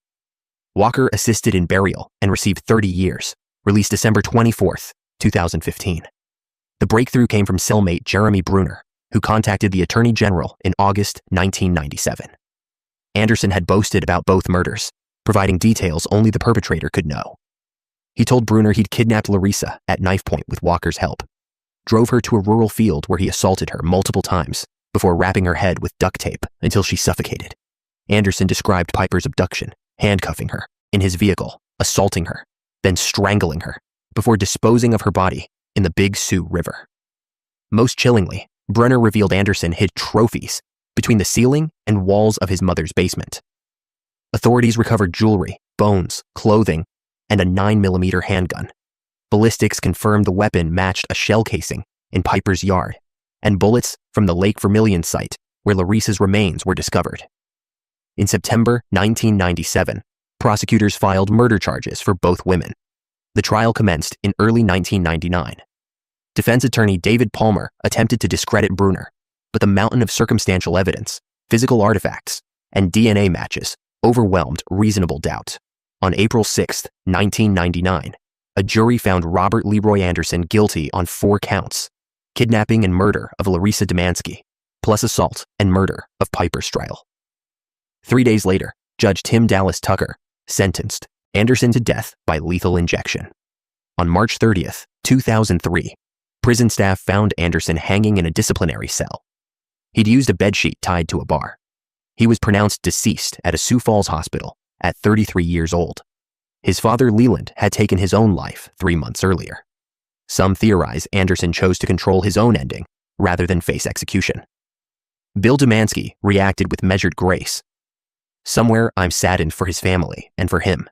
Walker assisted in burial and received 30 years, released December 24, 2015. The breakthrough came from cellmate Jeremy Bruner, who contacted the Attorney General in August 1997. Anderson had boasted about both murders, providing details only the perpetrator could know. He told Bruner he'd kidnapped Larissa at knife point with Walker's help, drove her to a rural field where he assaulted her multiple times before wrapping her head with duct tape until she suffocated. Anderson described Piper's abduction, handcuffing her in his vehicle, assaulting her, then strangling her before disposing of her body in the Big Sioux River. Most chillingly, Brunner revealed Anderson hid trophies between the ceiling and walls of his mother's basement. Authorities recovered jewelry, bones, clothing, and a 9mm handgun. Ballistics confirmed the weapon matched a shell casing in Piper's yard and bullets from the Lake Vermilion site where Larissa's remains were discovered. In September 1997, Prosecutors filed murder charges for both women. The trial commenced in early 1999. Defense attorney David Palmer attempted to discredit Bruner, but the mountain of circumstantial evidence, physical artifacts, and DNA matches overwhelmed reasonable doubt. On April 6, 1999, a jury found Robert Leroy Anderson guilty on 4 counts: kidnapping and murder of Larissa Demansky, plus assault and murder of Piper Streil. 3 days later, Judge Tim Dallas Tucker sentenced Anderson to death by lethal injection. On March 30, 2003, prison staff found Anderson hanging in a disciplinary cell. He'd used a bedsheet tied to a bar. He was pronounced deceased at a Sioux Falls hospital at 33 years old. His father, Leland, had taken his own life 3 months earlier. Some theorize Anderson chose to control his own ending rather than face execution. Bill Demansky reacted with measured grace. "Somewhere I'm saddened for his family and for him.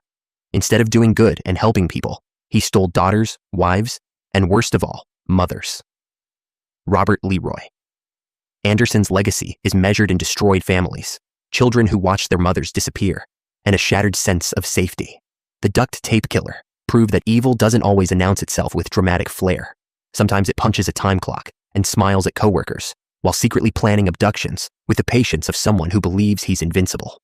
Instead of doing good and helping people, he stole daughters, wives, and worst of all, mothers." Robert Leroy. Anderson's legacy is measured in destroyed families, children who watch their mothers disappear, and a shattered sense of safety. The duct tape killer proved that evil doesn't always announce itself with dramatic flair. Sometimes it punches a time clock and smiles at coworkers while secretly planning abductions with the patience of someone who believes he's invincible.